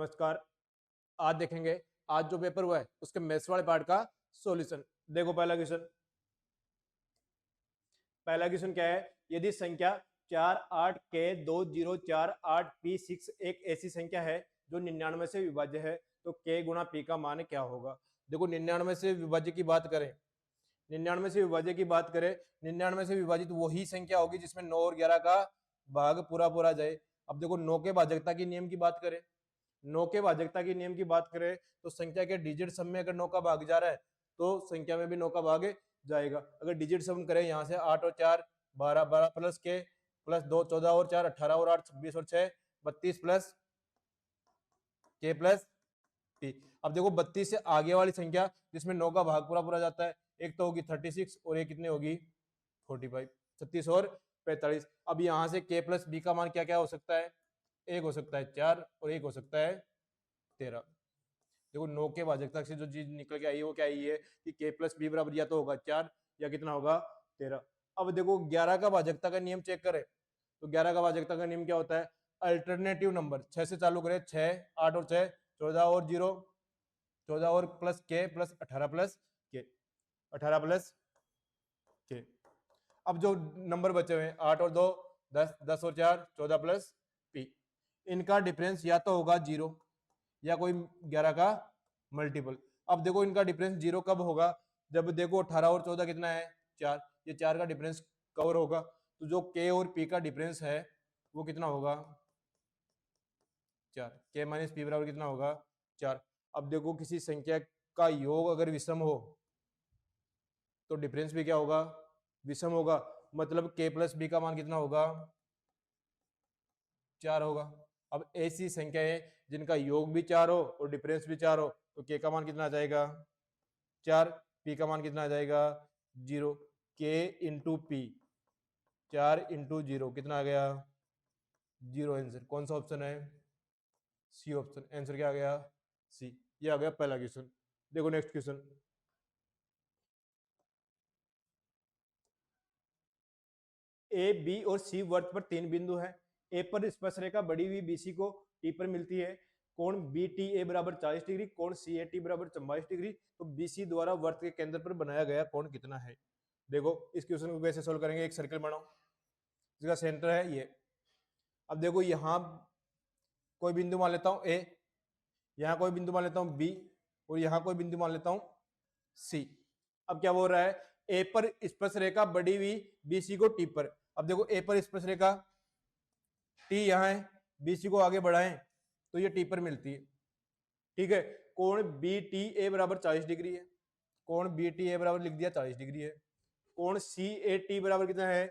नमस्कार। आज देखेंगे, आज जो पेपर हुआ है उसके मैथ्स वाले पार्ट का सॉल्यूशन। देखो पहला क्वेश्चन क्या है। यदि संख्या 48K2048P6 एक ऐसी संख्या है जो 99 से विभाज्य है तो K गुणा P का मान क्या होगा। देखो 99 से विभाज्य की बात करें, 99 से विभाज्य की बात करें, 99 से विभाजित वही संख्या होगी जिसमें 9 और 11 का भाग पूरा पूरा जाए। अब देखो 9 के भाजकता की नियम की बात करें, 9 के भाजकता की नियम की बात करें तो संख्या के डिजिट सम में अगर 9 का भाग जा रहा है तो संख्या में भी 9 का भाग जाएगा। अगर डिजिट सम करें यहाँ से 8 और 4 12, 12 प्लस के प्लस 2 14 और 4 18 और 8 26 और 6 32 प्लस के प्लस पी। अब देखो 32 से आगे वाली संख्या जिसमें 9 का भाग पूरा पूरा जाता है, एक तो होगी 36 और एक कितनी होगी 45, 36 और 45। अब यहाँ से के प्लस बी का मान क्या क्या हो सकता है, एक हो सकता है 4 और एक हो सकता है 13। देखो 9 के भाजकता से जो चीज निकल के आई है वो क्या आई है कि के प्लस बी बराबर या तो होगा 4 या कितना होगा 13। अब देखो 11 का भाजकता का नियम चेक करें तो 11 का भाजकता का नियम क्या होता है, अल्टरनेटिव नंबर 6 से चालू करें, 6 8 और 6 14 और 0 14 और प्लस के प्लस 18 प्लस के 18 प्लस के। अब जो नंबर बचे हुए हैं 8 और 2 10 10 और 4 14 प्लस पी, इनका डिफरेंस या तो होगा 0 या कोई 11 का मल्टीपल। अब देखो इनका डिफरेंस 0 कब होगा, जब देखो 18 और 14 कितना है 4, ये 4 का डिफरेंस कवर होगा। तो जो के और पी का डिफरेंस है वो कितना होगा 4, के माइनस पी बराबर कितना होगा 4। अब देखो किसी संख्या का योग अगर विषम हो तो डिफरेंस भी क्या होगा विषम होगा, मतलब के प्लस बी का मान कितना होगा 4 होगा। अब ऐसी संख्या है जिनका योग भी 4 हो और डिफरेंस भी 4 हो तो के का मान कितना आ जाएगा 4, पी का मान कितना आ जाएगा 0। के इंटू पी 4 इंटू 0 कितना आ गया 0। आंसर कौन सा ऑप्शन है, सी ऑप्शन। आंसर क्या आ गया सी। ये आ गया पहला क्वेश्चन। देखो नेक्स्ट क्वेश्चन। ए बी और सी वर्त पर 3 बिंदु हैं। ए पर स्पर्शरेखा बढ़ी हुई बीसी को टी पर मिलती है। कोण बी टी ए बराबर 40 डिग्री, कोण सी ए टी बराबर 44 डिग्री। तो बीसी द्वारा वर्त के केंद्र पर बनाया गया कोण कितना है। देखो इस क्वेश्चन को कैसे सोल्व करेंगे, एक सर्कल बनाओ जिसका सेंटर है ये। अब देखो यहाँ कोई बिंदु मान लेता हूं ए, यहाँ कोई बिंदु मान लेता हूं बी और यहाँ कोई बिंदु मान लेता हूं सी। अब क्या बोल रहा है, ए पर स्पर्श रेखा बढ़ी हुई बीसी को टी पर। अब देखो ए पर स्पर्श रेखा टी यहाँ है, बीसी को आगे बढ़ाएं तो ये टी पर मिलती है। ठीक है, कोण बी टी ए बराबर 40 डिग्री है, कोण बी टी ए बराबर लिख दिया 40 डिग्री है। कोण सी ए टी बराबर कितना है,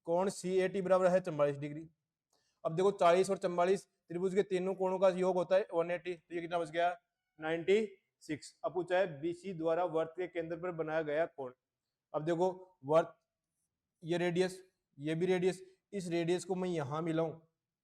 कोण सी ए टी बराबर है 44 डिग्री। अब देखो 40 और 44 त्रिभुज के तीनों कोणों का योग होता है 180, तो ये कितना बच गया 96। अब पूछा है बीसी द्वारा वर्त के केंद्र पर बनाया गया कोण। अब देखो वर्त, ये रेडियस, ये भी रेडियस, इस रेडियस को मैं यहां मिलाऊं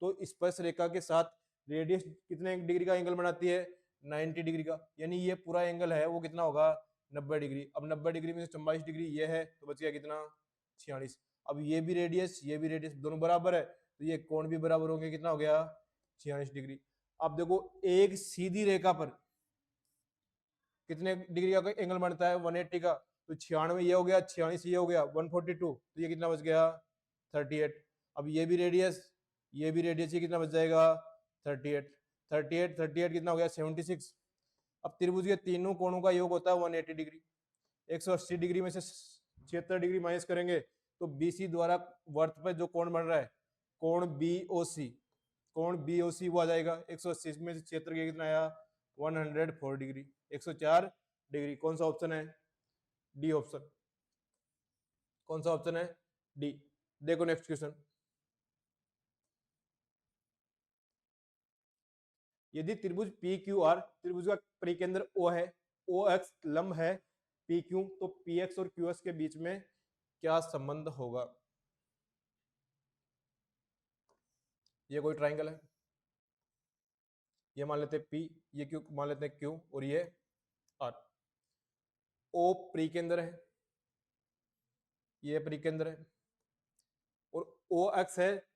तो स्पर्श रेखा के साथ रेडियस कितने डिग्री का एंगल बनाती है 90 डिग्री का, यानी ये पूरा एंगल है वो कितना होगा 90 डिग्री। अब 90 डिग्री में से 44 डिग्री ये है तो बच गया कितना 46। अब ये भी रेडियस ये भी रेडियस दोनों बराबर है तो ये कोण भी बराबर होंगे, कितना हो गया 46 डिग्री। अब देखो एक सीधी रेखा पर कितने डिग्री का एंगल बनता है 180 का, तो 96 ये हो गया 46 ये हो गया 142, तो ये कितना बच गया 38। अब ये भी रेडियस ये कितना बच जाएगा 38 38 38 कितना हो गया 76। अब त्रिभुज के तीनों कोणों का योग होता है 180 डिग्री। 180 डिग्री में से 76 डिग्री माइनस करेंगे तो बीसी द्वारा वर्त पर जो कोण बन रहा है कोण बीओसी, कोण बीओसी वो आ जाएगा 180 में से 76 कितना आया 104 डिग्री, 104 डिग्री। कौन सा ऑप्शन है, डी ऑप्शन। कौन सा ऑप्शन है, डी। देखो नेक्स्ट क्वेश्चन। यदि त्रिभुज पी क्यू आर, त्रिभुज का परिकेंद्र ओ है, ओ एक्स लंब है पी क्यू, तो पी एक्स और क्यू एक्स के बीच में क्या संबंध होगा। ये कोई ट्राइंगल है, ये मान लेते हैं पी, ये क्यू मान लेते हैं क्यू और ये आर। ओ परिकेंद्र है, ये परिकेंद्र है और ओ एक्स है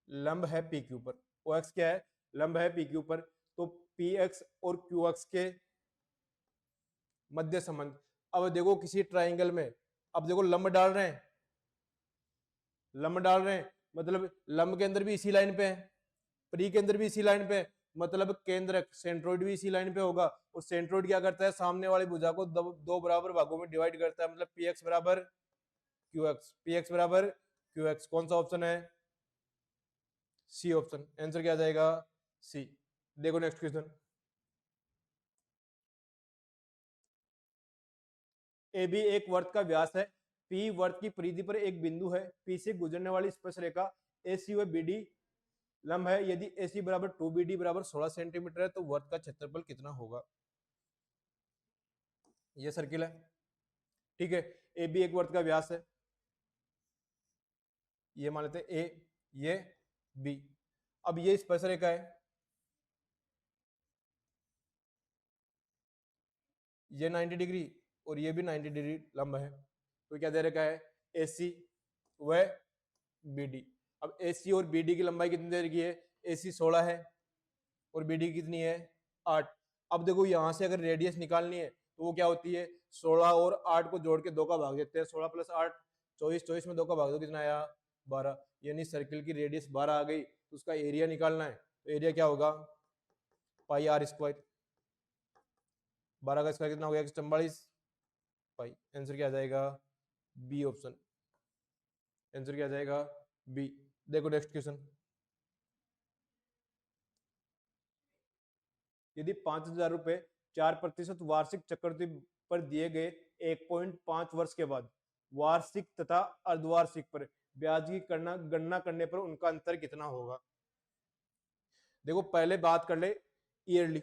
लंब है पी क्यू पर। ओ एक्स क्या है, लंब है पी क्यू पर, तो पी एक्स और क्यू एक्स के मध्य संबंध। अब देखो किसी ट्राइंगल में, अब देखो लंब डाल रहे हैं, लंब डाल रहे हैं मतलब लंब के अंदर भी इसी लाइन पे है, प्री के अंदर भी इसी लाइन पे है, मतलब केंद्रक सेंट्रोइड भी इसी लाइन पे होगा, और सेंट्रोइड क्या करता है, सामने वाली भुजा को दो बराबर भागों में डिवाइड करता है, मतलब पी एक्स बराबर क्यू एक्स, पी एक्स बराबर क्यू एक्स। कौन सा ऑप्शन है, सी ऑप्शन, आंसर क्या आ जाएगा, सी। देखो नेक्स्ट क्वेश्चन, ए बी एक वर्त का व्यास है, पी वर्त की परिधि पर एक बिंदु है, पी से गुजरने वाली स्पर्शरेखा ए सी व बी डी लंब है, यदि ए सी बराबर 2 बी डी बराबर 16 सेंटीमीटर है तो वर्त का क्षेत्रफल कितना होगा। ये सर्किल है, ठीक है, ए बी एक वर्त का व्यास है, ये मान लेते हैं ए, ये बी। अब ये स्पर्शरेखा है, ये 90 डिग्री और ये भी 90 डिग्री लंब है, तो क्या दे रखा है, ए सी व बी डी। अब ए सी और बी डी की लंबाई कितनी दे रखी है, ए सी 16 है और बी डी कितनी है, 8। अब देखो यहां से अगर रेडियस निकालनी है तो वो क्या होती है, 16 और 8 को जोड़ के 2 का भाग देते हैं, 16 प्लस 8 24, 24 में 2 का भाग दो कितना आया, 12, यानी सर्किल की रेडियस 12 आ गई, तो उसका एरिया निकालना है, तो एरिया क्या होगा, पाई आर स्क्वायर, 12 का स्क्वायर कितना हो गया, 44 पाई। आंसर क्या आ जाएगा, बी ऑप्शन, आंसर क्या आ जाएगा, बी। देखो नेक्स्ट क्वेश्चन, यदि 5,000 रुपए 4% वार्षिक चक्रवृद्धि पर दिए गए 1.5 वर्ष के बाद वार्षिक तथा अर्धवार्षिक पर ब्याज की गणना करने पर उनका अंतर कितना होगा। देखो पहले बात कर ले ईयरली,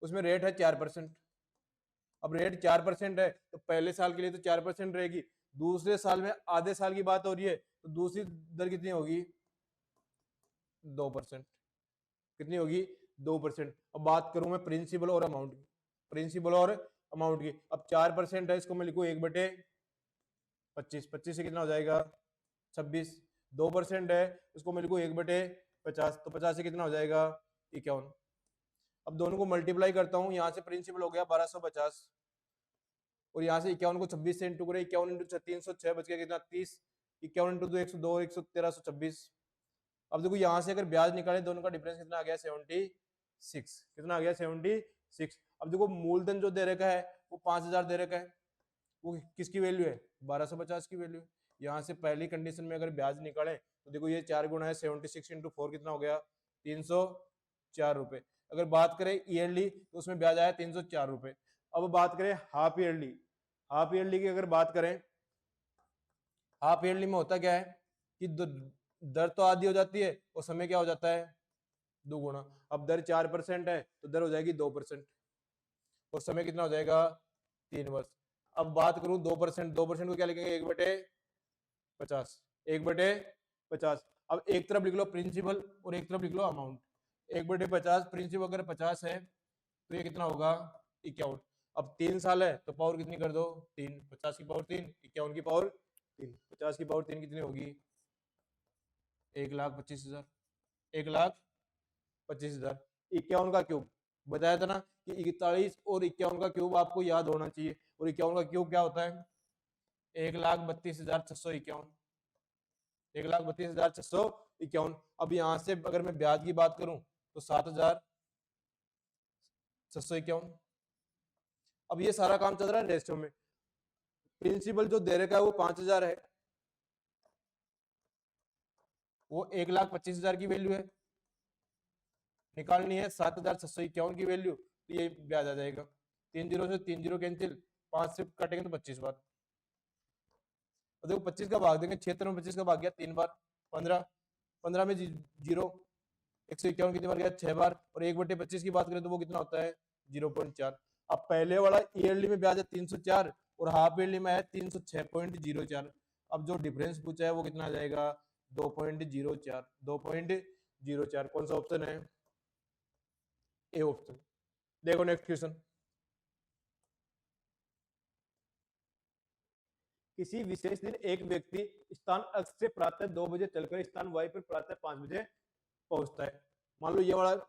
उसमें रेट है 4%। अब रेट 4% है तो पहले साल के लिए तो 4% रहेगी, दूसरे साल में आधे साल की बात हो रही है तो दूसरी दर कितनी होगी, 2%। कितनी होगी, 2%। अब बात करूं मैं प्रिंसिपल और अमाउंट की, प्रिंसिपल और अमाउंट की, अब 4% है, इसको मैं लिखूं 1/25, 25 से कितना हो जाएगा 26, 2% है उसको मैं लिखूं 1/50, तो 50 से कितना हो जाएगा 51। अब दोनों को मल्टीप्लाई करता हूं, यहाँ से प्रिंसिपल हो गया 1250 और यहाँ से 51 को 26 से इंटू करें, 51 इंटू 306 बच गया कितना 30, 51 इंटू 102, 11326। अब देखो यहाँ से अगर ब्याज निकाले दोनों का डिफरेंस कितना आ गया 76, कितना आ गया 76। अब देखो मूलधन जो दे रखा है वो 5,000 दे रखा है, वो किसकी वैल्यू है, 1250 की वैल्यू है। यहाँ से पहली कंडीशन में अगर ब्याज निकाले तो देखो ये 4 गुना है, 76 इंटू 4 कितना हो गया 304 रुपए। अगर बात करें ईयरली तो उसमें ब्याज आया 304 रुपए। अब बात करें हाफ ईयरली, हाफ ईयरली की अगर बात करें, हाफ ईयरली में होता क्या है कि दर तो आधी हो जाती है और समय क्या हो जाता है दोगुना। अब दर 4% है तो दर हो जाएगी 2% और समय कितना हो जाएगा 3 वर्ष। अब बात करूं 2%, 2% को क्या लिखेंगे 1/50, 1/50। अब एक तरफ लिख लो प्रिंसिपल और एक तरफ लिख लो अमाउंट, 1/50 प्रिंसिपल अगर 50 है तो ये कितना होगा 51। अब 3 साल है तो पावर कितनी कर दो 3, 50 की पावर 3, 51 की पावर 3, 50 की पावर 3 कितनी होगी 1,25,000, 1,25,000। 51 का क्यूब बताया था ना कि 41 और 51 का क्यूब आपको याद होना चाहिए, और 51 का क्यूब क्या होता है 1,32,651, 1,32,651। अब यहाँ से अगर मैं ब्याज की बात करूं तो 7,651। अब ये सारा काम चल रहा है रेशियो में, प्रिंसिपल जो दे रखा है वो 5,000 है, वो 1,25,000 की वैल्यू है, निकालनी है 7,651 की वैल्यू, तो ये ब्याज आ जाएगा। 3 जीरो से 3 जीरो कैंसिल, 5 से काटेंगे तो 25 बार, और देखो 25 का भाग देंगे 76 में, 25 का भाग गया 3 बार, 15, 15 में जीरो, 151 कितनी बार गया 6 बार, और 1/25 की बात करें तो वो कितना होता है 0.4। अब पहले वाला ईयरली में ब्याज है 304 और हाफ ईयरली में है 306.04। अब जो डिफरेंस पूछा है वो कितना आ जाएगा 2.04, 2.04। कौन सा ऑप्शन है, ए ऑप्शन। देखो नेक्स्ट क्वेश्चन, किसी विशेष दिन एक व्यक्ति स्थान x से प्रातः 2 बजे चलकर स्थान y पर प्रातः 5 बजे पहुंचता है। मान लो ये वाला,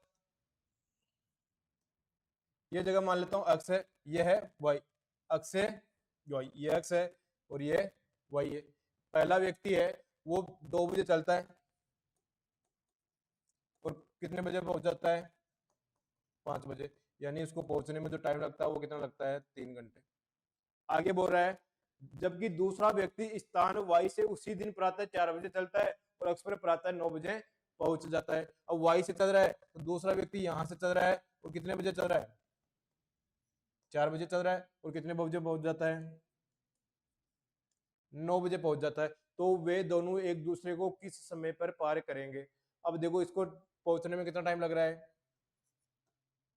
ये जगह मान लेता हूं अक्स है, ये है वाई, अक्स है वाई, ये अक्स है और ये वाई है। पहला व्यक्ति है वो 2 बजे चलता है और कितने बजे पहुंच जाता है? 5 बजे। यानी उसको पहुंचने में जो टाइम लगता है वो कितना लगता है? 3 घंटे। आगे बोल रहा है जबकि दूसरा व्यक्ति स्थान वाई से उसी दिन प्रातः 4 बजे चलता है और अक्सर प्रातः 9 बजे पहुंच जाता है। अब वाई से चल रहा है तो दूसरा व्यक्ति यहां से चल रहा है और कितने बजे चल रहा है? 4 बजे चल रहा है और कितने बजे पहुंच जाता है? 9 बजे पहुंच जाता है। तो वे दोनों एक दूसरे को किस समय पर पार करेंगे? अब देखो इसको पहुंचने में कितना टाइम लग रहा है?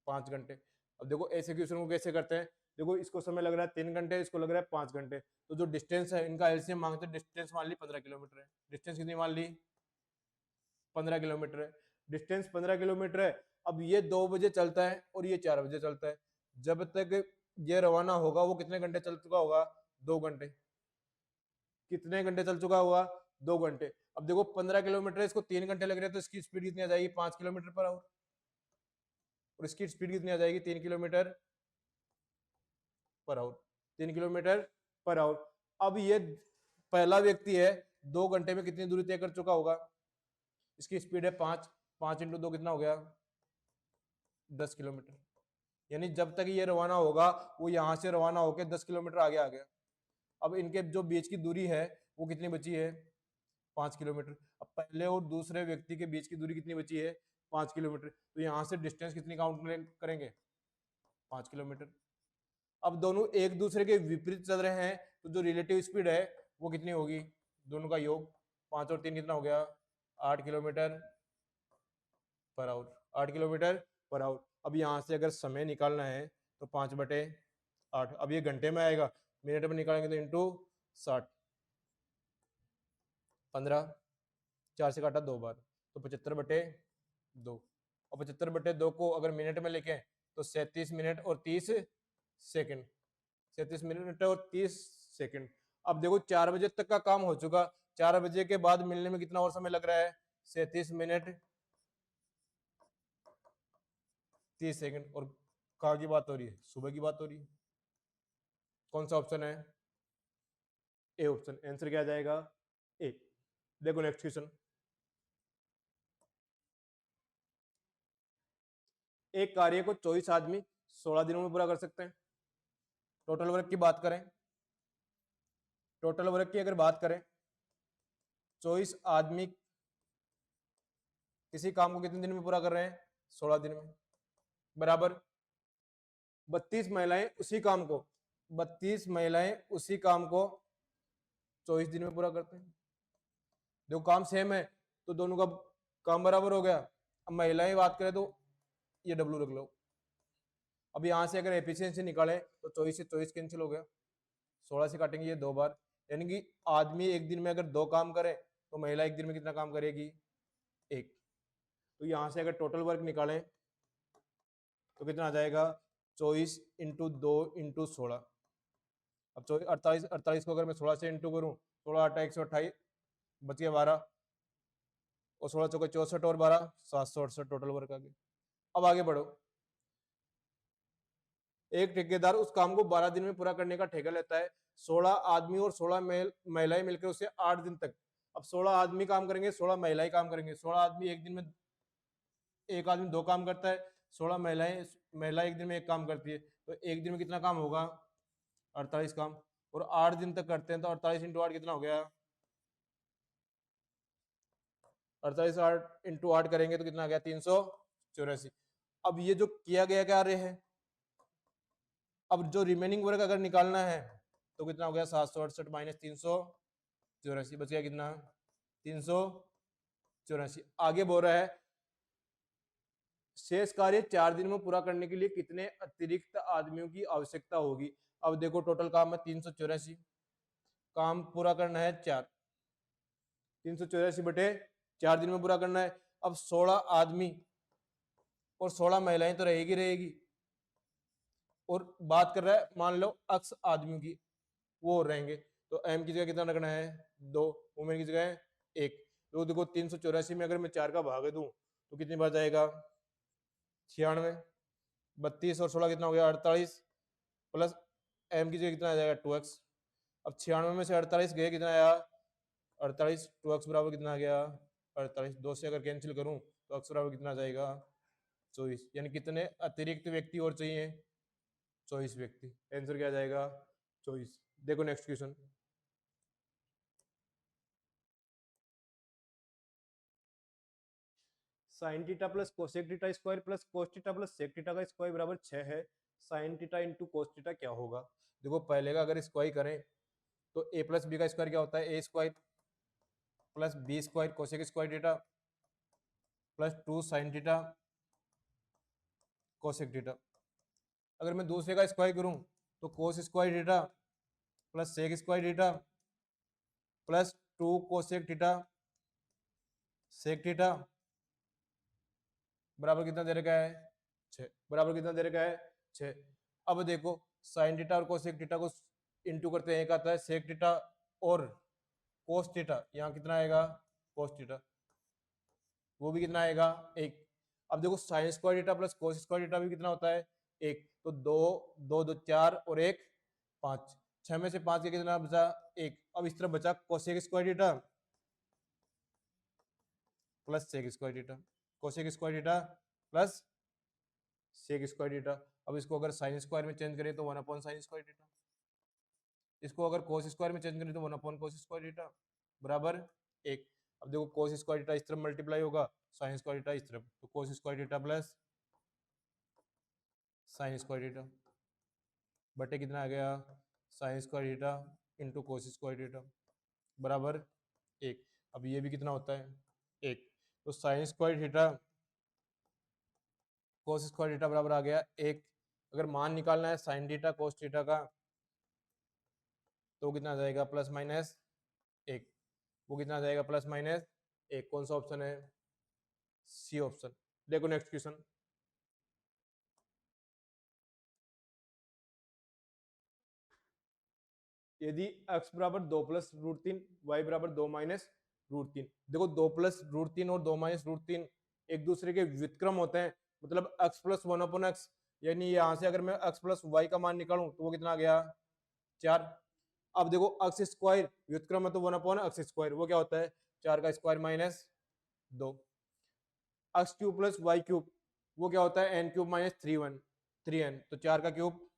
5 घंटे। अब देखो ऐसे क्वेश्चन को कैसे करते हैं, देखो इसको समय लग रहा है 3 घंटे, इसको लग रहा है 5 घंटे, तो जो डिस्टेंस है इनका एलसीएम मांगते हैं। डिस्टेंस मान ली 15 किलोमीटर है। डिस्टेंस कितनी मान ली? 15 किलोमीटर है। डिस्टेंस 15 किलोमीटर है। अब ये 2 बजे चलता है और ये 4 बजे चलता है। जब तक ये रवाना होगा वो कितने घंटे चल चुका होगा? 2 घंटे। कितने घंटे चल चुका होगा? 2 घंटे। अब देखो 15 किलोमीटर है, इसको 3 घंटे लग रहे हैं, तो इसकी स्पीड कितनी आ जाएगी? 5 किलोमीटर पर आवर। और इसकी स्पीड कितनी आ जाएगी? 3 kilometre per hour. 3 kilometre per hour. अब ये पहला व्यक्ति है 2 घंटे में कितनी दूरी तय कर चुका होगा? इसकी स्पीड है 5, 5 इंटू 2 कितना हो गया? 10 किलोमीटर। यानी जब तक ये रवाना होगा वो यहां से रवाना होकर 10 किलोमीटर आगे आ गया। अब इनके जो बीच की दूरी है वो कितनी बची है? 5 किलोमीटर। अब पहले और दूसरे व्यक्ति के बीच की दूरी कितनी बची है? 5 किलोमीटर। तो यहाँ से डिस्टेंस कितनी काउंट करेंगे? 5 किलोमीटर। अब दोनों एक दूसरे के विपरीत चल रहे हैं तो जो रिलेटिव स्पीड है वो कितनी होगी? दोनों का योग 5 और 3 कितना हो गया? 8 kilometre per hour. 8 kilometre per hour. अब यहाँ से अगर समय निकालना है तो 5/8। अब ये घंटे में आएगा, मिनट में निकालेंगे तो इंटू 60। 15, 4 से काटा 2 बार तो 75/2। और 75/2 को अगर मिनट में लिखें तो 37 मिनट और 30 सेकंड। 37 मिनट और 30 सेकंड। अब देखो 4 बजे तक का काम हो चुका, 4 बजे के बाद मिलने में कितना और समय लग रहा है? 37 मिनट 30 सेकंड। और कहाँ की बात हो रही है? सुबह की बात हो रही है। कौन सा ऑप्शन है? A option. आंसर क्या आ जाएगा? ए। देखो नेक्स्ट क्वेश्चन। एक कार्य को 24 आदमी 16 दिनों में पूरा कर सकते हैं। टोटल वर्क की बात करें, टोटल वर्क की अगर बात करें, 24 आदमी किसी काम को कितने दिन में पूरा कर रहे हैं? 16 दिन में। बराबर 32 महिलाएं उसी काम को 32 महिलाएं उसी काम को 24 दिन में पूरा करते हैं। देखो काम सेम है तो दोनों का काम बराबर हो गया। अब महिलाएं बात करें तो ये डब्ल्यू रख लो। अब यहां से अगर एफिशिएंसी निकालें तो 24 से 24 कैंसिल हो गया, 16 से काटेंगे ये 2 बार। यानी कि आदमी एक दिन में अगर 2 काम करे तो महिला एक दिन में कितना काम करेगी? 1। तो यहां से अगर टोटल वर्क निकालें तो कितना आ जाएगा? 24 इंटू 2 इंटू 16। अब 48 48 को अगर मैं 16 से इंटू करूं, 16 8 128, बच गया 12 और 16 चौके 64 और 12 768 टोटल वर्क आ गया। अब आगे बढ़ो। एक ठेकेदार उस काम को 12 दिन में पूरा करने का ठेका लेता है। 16 आदमी और 16 महिलाएं मिलकर उसे 8 दिन तक। अब 16 आदमी काम करेंगे, 16 महिलाएं काम करेंगे। 16 आदमी एक दिन में, एक आदमी 2 काम करता है, 16 महिला एक दिन में 1 काम करती है। तो एक दिन में कितना काम होगा? 48 काम। और 8 दिन तक करते हैं तो 48 इंटू 8 कितना हो गया? 48 8 इंटू 8 करेंगे तो कितना आ गया? 384। अब ये जो किया गया कार्य है, अब जो रिमेनिंग वर्क अगर निकालना है तो कितना हो गया? 768 माइनस 384, बच गया कितना? 384। आगे बोल रहा है शेष कार्य 4 दिन में पूरा करने के लिए कितने अतिरिक्त आदमियों की आवश्यकता होगी? अब देखो टोटल काम है 384, काम पूरा करना है 4, 384/4 दिन में पूरा करना है। अब 16 आदमी और 16 महिलाएं तो रहेगी। और बात कर रहा है मान लो अक्स आदमियों की, वो रहेंगे। तो एम की जगह कितना रखना है? 2, वुमेन की जगह 1। तो देखो 384 में अगर मैं 4 का भाग दूं तो कितनी बार जाएगा 96, 32 और 16 कितना हो गया 48, प्लस m की जगह कितना आ जाएगा 2x। अब 96 में से 48 गए कितना आया 48, 2x बराबर कितना आ गया 48, 2 से अगर कैंसिल करूं तो x बराबर कितना आ जाएगा 24। यानी कितने अतिरिक्त व्यक्ति और चाहिए 24 व्यक्ति। आंसर क्या आ जाएगा 24। देखो next question. Sin theta plus cosec theta square plus cos theta plus sec theta का स्क्वायर बराबर 6 है। Sin theta into cos theta क्या होगा? देखो पहले का अगर स्क्वायर करें तो a प्लस बी का स्क्वायर क्या होता है a square plus b square cosec square theta plus 2 sin theta cosec theta. अगर मैं दूसरे का स्क्वायर करूं तो cos square theta plus sec square theta plus 2 cosec theta sec theta बराबर कितना दे रखा है 6। बराबर कितना दे रखा है 6। अब देखो साइन थीटा और कोसेक थीटा को इंटू करते हैं, एक आता है सेक थीटा और कोस थीटा, यहाँ कितना आएगा कोस थीटा, वो भी कितना आएगा 1। अब देखो sine square theta plus cos square theta भी कितना होता है 1, तो 2 2 2 4 और 1 5, 6 में से 5 के कितना बचा 1। अब इस तरफ बचा cosec square theta plus sec square theta, cosec square theta plus sec square theta. अब इसको अगर साइन स्क्वायर में चेंज करें तो 1 अपॉन साइन स्क्वायर थीटा, इसको अगर कोस स्क्वायर में चेंज करें तो 1 अपॉन कोस स्क्वायर थीटा बराबर 1। अब देखो कोस स्क्वायर थीटा इस तरफ मल्टीप्लाई होगा, साइन स्क्वायर थीटा इस तरफ, तो cos square theta plus sine square theta बटे कितना आ गया साइन स्क्वायर थीटा इंटू कोस स्क्वायर थीटा बराबर 1। अब ये भी कितना होता है 1, तो sine square theta cos square theta बराबर आ गया 1। अगर मान निकालना है साइन थीटा कोस थीटा का तो कितना आ जाएगा प्लस माइनस 1, वो कितना आ जाएगा प्लस माइनस 1। कौन सा ऑप्शन है सी ऑप्शन। देखो नेक्स्ट क्वेश्चन। यदि x बराबर 2 प्लस रूट 3 y बराबर 2 माइनस रूट 3। देखो 2 प्लस रूट 3 और 2 माइनस रूट 3 एक दूसरे के व्युत्क्रम होते हैं, मतलब x प्लस 1 अपॉन एक्स, यानी यहां से अगर मैं x प्लस वाई का मान निकालूं तो वो कितना आ गया 4। अब देखो एक्स स्क्वायर व्युत्क्रम है तो 1 अपॉन एक्स स्क्वायर, वो क्या होता है 4 का square minus 2। X cube plus y cube वो क्या होता है एन क्यूब माइनस 3n, तो 4 का क्यूब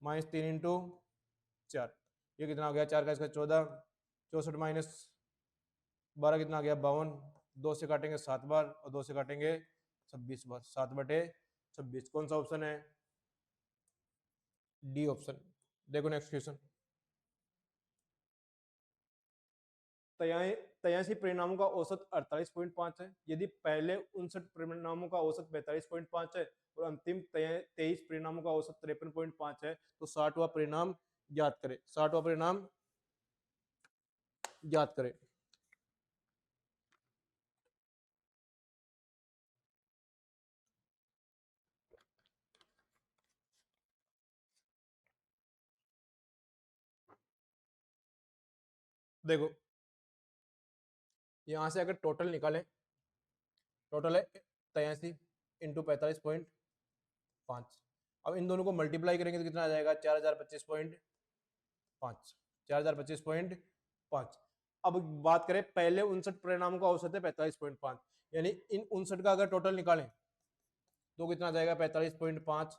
माइनस 3 इंटू 4, ये कितना हो गया 4 का स्क्वायर 14, 64 माइनस 12 कितना आ गया 52, 2 से काटेंगे 7 बार और 2 से काटेंगे 26 बार, 7 बटे 26। कौन सा ऑप्शन है डी ऑप्शन। देखो नेक्स्ट क्वेश्चन। तयासी परिणामों का औसत 48.5 है। यदि पहले 59 परिणामों का औसत 42.5 है और अंतिम 23 परिणामों का औसत 53.5 है तो 60वां परिणाम ज्ञात करें। 60वां परिणाम ज्ञात करें। देखो यहां से अगर टोटल निकालें, टोटल है 83 इंटू 45.5। अब इन दोनों को मल्टीप्लाई करेंगे तो कितना आ जाएगा 4025.5, 4025.5। अब बात करें पहले 59 परिणामों का औसत है 45.5, यानी इन 59 का अगर टोटल निकालें तो कितना आ जाएगा 45.5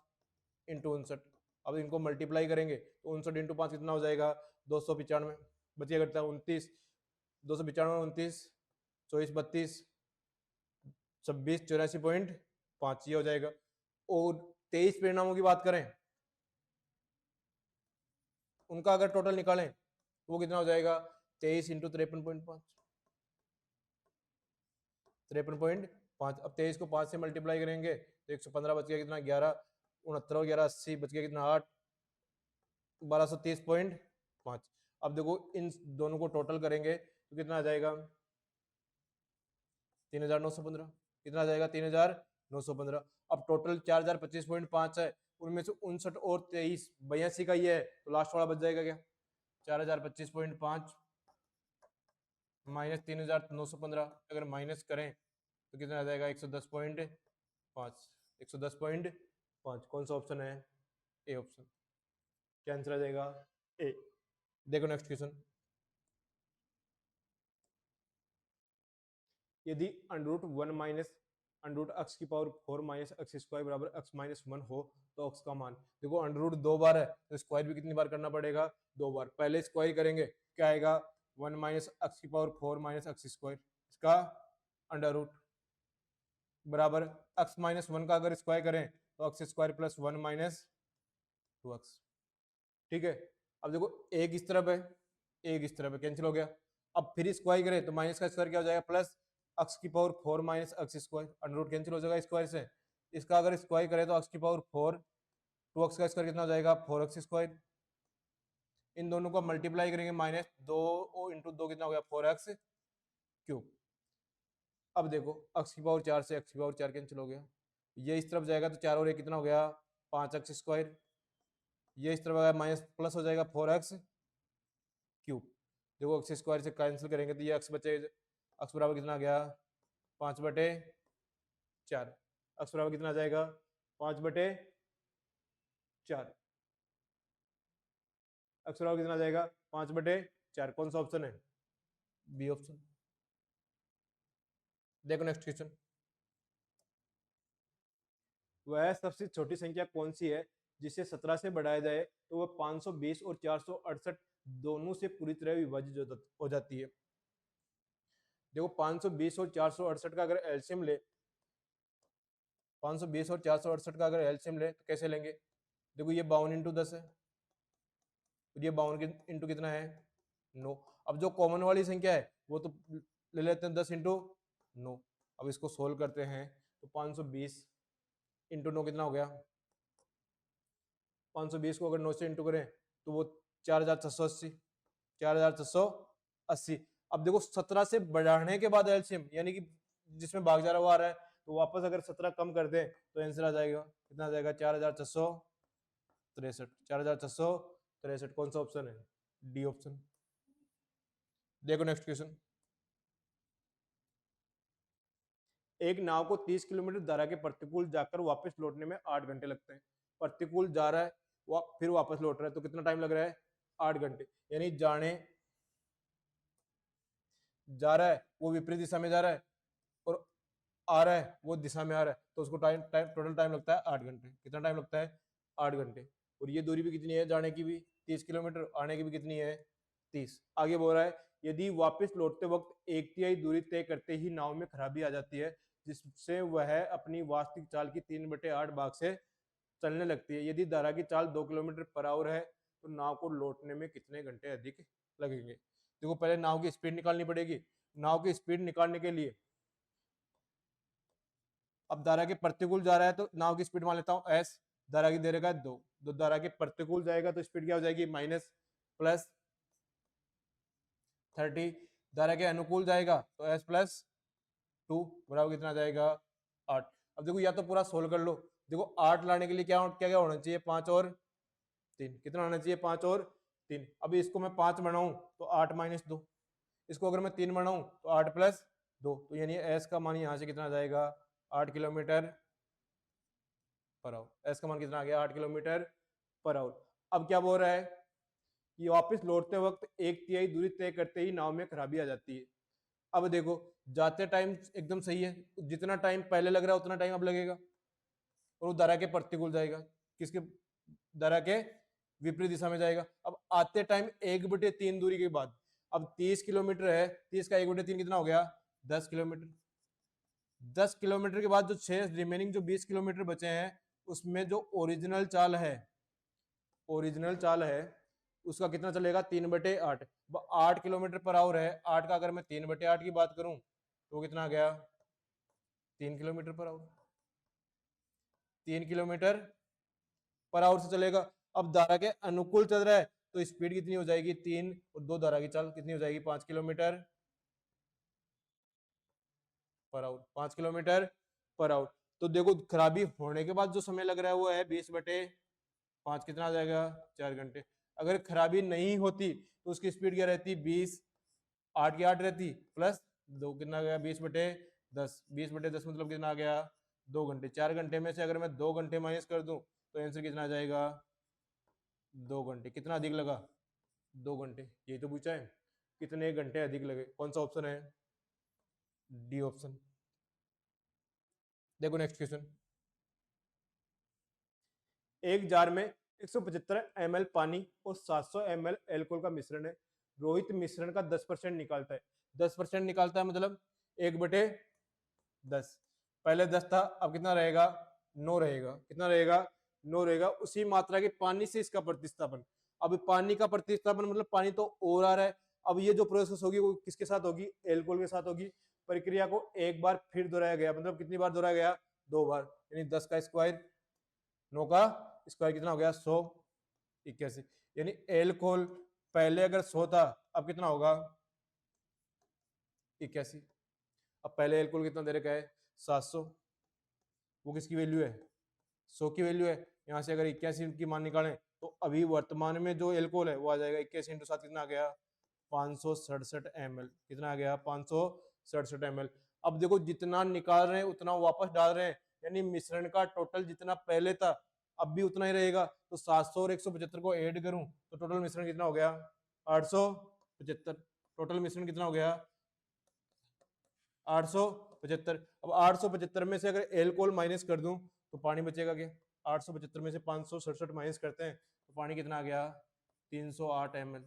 इंटू 59। अब इनको मल्टीप्लाई करेंगे तो 59 इंटू 5 कितना हो जाएगा 295, बचिए करता है 29, 295 29, 24 32, 26 84.5 ये हो जाएगा। और 23 परिणामों की बात करें उनका अगर टोटल निकालें तो वो कितना हो जाएगा 23 इंटू 53.5, 53.5। अब 23 को 5 से मल्टीप्लाई करेंगे तो 115 बच गया कितना 11, 69 और 11 80, बच गया कितना 8, 1230.5। अब देखो इन दोनों को टोटल करेंगे तो कितना आ जाएगा 3915, कितना आ जाएगा 3915। अब टोटल 4025.5 है, उनमें से 59 और 23 82 का ही है, तो लास्ट वाला बच जाएगा क्या 4025.5 माइनस 3915। अगर माइनस करें तो कितना आ जाएगा 110.5। 110.5 कौन सा ऑप्शन है? A option. क्या आंसर आ जाएगा? ए। देखो नेक्स्ट क्वेश्चन। यदि अंडरूट 1 माइनस अंडरूट x की पावर 4 माइनस एक्स स्क्वायर बराबर x माइनस 1 हो तो x का मान। देखो अंडरूट 2 बार है तो स्क्वायर भी कितनी बार करना पड़ेगा? 2 बार। पहले स्क्वायर करेंगे, क्या आएगा? 1 माइनस एक्स की पावर 4 माइनस एक्स स्क्वायर, इसका अंडर रूट बराबर x माइनस 1 का अगर स्क्वायर करें तो x square plus 1 minus 2x। ठीक है, अब देखो एक इस तरफ है, एक इस तरफ है, कैंसिल हो गया। अब फिर स्क्वायर करें तो माइनस का स्क्वायर क्या हो जाएगा? प्लस एक्स की power 4 minus x square, under root cancel हो जाएगा स्क्वायर से। इसका अगर स्क्वायर करें तो एक्स की पावर 4, 2x का स्क्वायर कितना हो जाएगा? 4x square. इन दोनों को मल्टीप्लाई करेंगे, माइनस 2 इंटू 2 कितना हो गया? 4x cube. अब देखो x की पावर 4 से x की पावर 4 कैंसिल हो गया, ये इस तरफ जाएगा तो 4 और 1 कितना हो गया? 5x square. ये इस तरफ आएगा माइनस प्लस हो जाएगा 4x क्यूब। देखो एक्स स्क्वायर से कैंसिल करेंगे तो ये x बचे, x बराबर कितना आ गया? 5/4। x बराबर कितना आ जाएगा? 5/4। x बराबर कितना आ जाएगा? 5/4। कौन सा ऑप्शन है? B option. देखो नेक्स्ट क्वेश्चन। वह सबसे छोटी संख्या कौन सी है जिसे 17 से बढ़ाया जाए तो वह 520 और 468 दोनों से पूरी तरह विभाजित हो जाती है। देखो 520 और 468 का अगर एलसीएम ले, 520 और 468 का अगर एलसीएम ले तो कैसे लेंगे? देखो ये 52 इंटू 10 है और ये 52 इंटू कितना है? 9। अब जो कॉमन वाली संख्या है वो तो ले लेते हैं 10 इंटू 9। अब इसको सोल्व करते हैं तो 520 इंटू 9 कितना हो गया? 520 को अगर 9 से इंटू करें तो वो 4680, 4680। अब देखो 17 से बढ़ाने के बाद एलसीएम यानी कि जिसमें भाग जा रहा वो आ रहा है तो वापस अगर 17 कम कर दें तो आंसर आ जाएगा, कितना आ जाएगा? 4663। 4663। कौन सा ऑप्शन है? D option. देखो नेक्स्ट क्वेश्चन। एक नाव को 30 किलोमीटर धारा के प्रतिकूल जाकर वापस लौटने में 8 घंटे लगते हैं। प्रतिकूल जा रहा है फिर वापस लौट रहा है तो कितना टाइम लग रहा है? 8 घंटे। यानी जा रहा है वो विपरीत दिशा में जा रहा है और आ रहा है वो दिशा में आ रहा है तो उसको टोटल टाइम लगता है 8 घंटे। कितना टाइम लगता है? 8 घंटे। और ये दूरी भी कितनी है? जाने की भी 30 किलोमीटर, आने की भी कितनी है? 30। आगे बोल रहा है यदि वापस लौटते वक्त 1/3 दूरी तय करते ही नाव में खराबी आ जाती है जिससे वह अपनी वास्तविक चाल की 3/8 भाग से चलने लगती है, यदि धारा की चाल 2 किलोमीटर पर आवर है तो नाव को लौटने में कितने घंटे अधिक लगेंगे? देखो पहले नाव की स्पीड निकालनी पड़ेगी। नाव की स्पीड निकालने के लिए अब धारा के प्रतिकूल जा रहा है तो नाव की स्पीड मान लेता हूं एस, धारा की दे रखा है 2, तो धारा के प्रतिकूल जाएगा तो स्पीड क्या हो जाएगी? Minus plus 30। धारा के अनुकूल जाएगा तो एस प्लस 2 बराबर कितना जाएगा? 8। अब देखो या तो पूरा सोल्व कर लो। देखो 8 लाने के लिए क्या क्या क्या होना चाहिए? 5 और 3। कितना होना चाहिए? 5 और 3। अभी इसको मैं 5 बनाऊं तो 8 माइनस 2, इसको अगर मैं 3 बनाऊं तो 8 प्लस 2, तो यानी एस का मान यहाँ से कितना आ जाएगा? 8 किलोमीटर पर आवर। एस का मान कितना आ गया? 8 किलोमीटर पर आवर। अब क्या बोल रहा है कि वापस लौटते वक्त 1/3 दूरी तय करते ही नाव में खराबी आ जाती है। अब देखो जाते टाइम एकदम सही है, जितना टाइम पहले लग रहा है उतना टाइम अब लगेगा और वो धारा के प्रतिकूल जाएगा, किसके? धारा के विपरीत दिशा में जाएगा। अब आते टाइम 1/3 दूरी के बाद, अब 30 किलोमीटर है, 30 का 1/3 कितना हो गया? 10 किलोमीटर। 10 किलोमीटर के बाद जो 6 रिमेनिंग जो 20 किलोमीटर बचे हैं उसमें जो ओरिजिनल चाल है उसका कितना चलेगा? 3/8। 8 किलोमीटर पर आवर है, 8 का अगर मैं 3/8 की बात करूं तो वो कितना आ गया? 3 kilometre per hour. 3 kilometre per hour से चलेगा। अब धारा के अनुकूल चल रहा है तो स्पीड कितनी हो जाएगी? 3 और 2 धारा की चाल कितनी हो जाएगी? 5 kilometre per hour. 5 kilometre per hour. तो देखो खराबी होने के बाद जो समय लग रहा है वो है 20/5। कितना आ जाएगा? 4 घंटे। अगर खराबी नहीं होती तो उसकी स्पीड क्या रहती? 20, 8 की 8 रहती प्लस 2 कितना गया? 20/4 10, 20/10 मतलब कितना आ गया 2 घंटे। 4 घंटे में से अगर मैं 2 घंटे माइनस कर दूं तो आंसर कितना आ जाएगा 2 घंटे। कितना अधिक लगा 2 घंटे, यही तो पूछा है कितने घंटे अधिक लगे। कौन सा ऑप्शन है डी ऑप्शन। देखो नेक्स्ट क्वेश्चन। एक जार में 175 ml पानी और 700 ml एल्कोहल का मिश्रण है। रोहित मिश्रण का 10% निकालता है। 10% निकालता है मतलब 1/10। पहले 10 था, अब कितना रहेगा 9 रहेगा। कितना रहेगा 9 रहेगा। उसी मात्रा के पानी से इसका प्रतिस्थापन। अब पानी का प्रतिस्थापन मतलब पानी तो और आ रहा है। अब ये जो प्रोसेस होगी वो किसके साथ होगी एल्कोहल के साथ होगी। प्रक्रिया को एक बार फिर दोहराया गया, मतलब कितनी बार दोहराया गया 2 बार, यानी 10 का स्क्वायर 9 का स्क्वायर कितना हो गया 181। यानी एल्कोहल पहले अगर 100 था अब कितना होगा 81। अब पहले एल्कोहल कितना दे रखा है 700, वो किसकी वैल्यू है 100 की वैल्यू है। यहाँ से अगर 81 की मान निकालें तो अभी वर्तमान में जो एल्कोहल है वो आ जाएगा 81 × 7 कितना आ गया 567 ml। कितना आ गया 567 ml। अब देखो जितना निकाल रहे हैं उतना वापस डाल रहे हैं, यानी मिश्रण का टोटल जितना पहले था अब भी उतना ही रहेगा। तो 700 और 175 को ऐड करूं तो टोटल मिश्रण कितना हो गया 875। टोटल मिश्रण कितना हो गया 875। अब 875 में से अगर एल्कोहल माइनस कर दूं तो पानी बचेगा क्या। 875 में से 567 माइनस करते हैं तो पानी कितना आ गया 308 ml।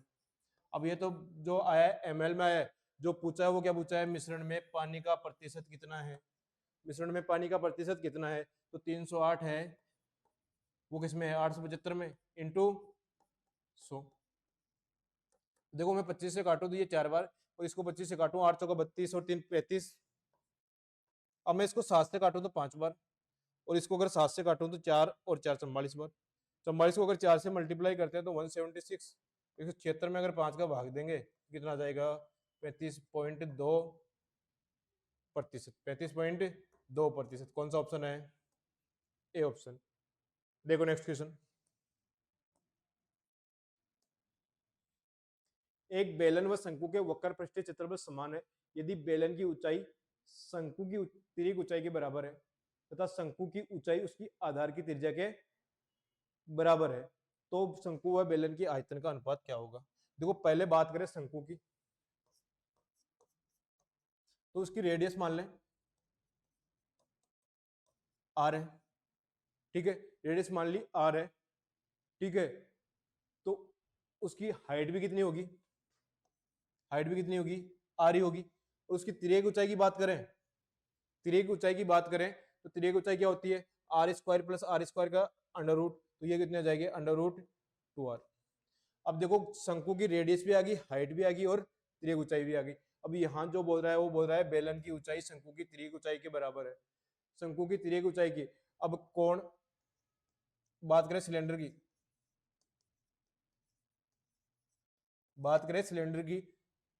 अब ये तो जो आया ml में आया है, जो पूछा है वो क्या पूछा है मिश्रण में पानी का प्रतिशत कितना है। मिश्रण में पानी का प्रतिशत कितना है तो 308 है, वो किसमें है 875 में इंटू 100। देखो मैं 25 से काटूं तो ये 4 बार, और इसको 25 से काटूं 8 का 32 और 3 35। अब मैं इसको 7 से काटूं तो 5 बार, और इसको अगर 7 से काटूं तो 4 और 4 44 बार। 44 को अगर 4 से मल्टीप्लाई करते हैं तो 176। 176 में अगर 5 का भाग देंगे तो कितना आ जाएगा 35.2%। 35.2%। कौन सा ऑप्शन है ए ऑप्शन। देखो नेक्स्ट क्वेश्चन। एक बेलन व शंकु के वक्र पृष्ठीय क्षेत्रफल समान है यदि बेलन की ऊंचाई शंकु की तिर्यक ऊंचाई के बराबर है तथा शंकु की ऊंचाई उसकी आधार की त्रिज्या के बराबर है, तो शंकु व बेलन की आयतन का अनुपात क्या होगा। देखो पहले बात करें शंकु की, तो उसकी रेडियस मान लें आर है। ठीक है, रेडियस मान ली आर है। ठीक है, तो उसकी हाइट भी कितनी होगी, हाइट भी कितनी होगी आर ही होगी। और उसकी तिर्यक ऊंचाई की बात करें, तिर्यक ऊंचाई की बात करें तो तिर्यक ऊंचाई क्या होती है R square plus R square का अंडर रूट, तो ये कितने आ जाएंगे अंडर रूट 2r। अब देखो शंकु की रेडियस भी आ गई, हाइट भी आ गई और तिर्यक ऊंचाई भी आ गई। अब यहाँ जो बोल रहा है वो बोल रहा है बेलन की ऊंचाई शंकु की तिर्यक ऊंचाई के बराबर है। शंकु की तिर्यक ऊंचाई की, अब कोण बात करें सिलेंडर की, बात करें सिलेंडर की,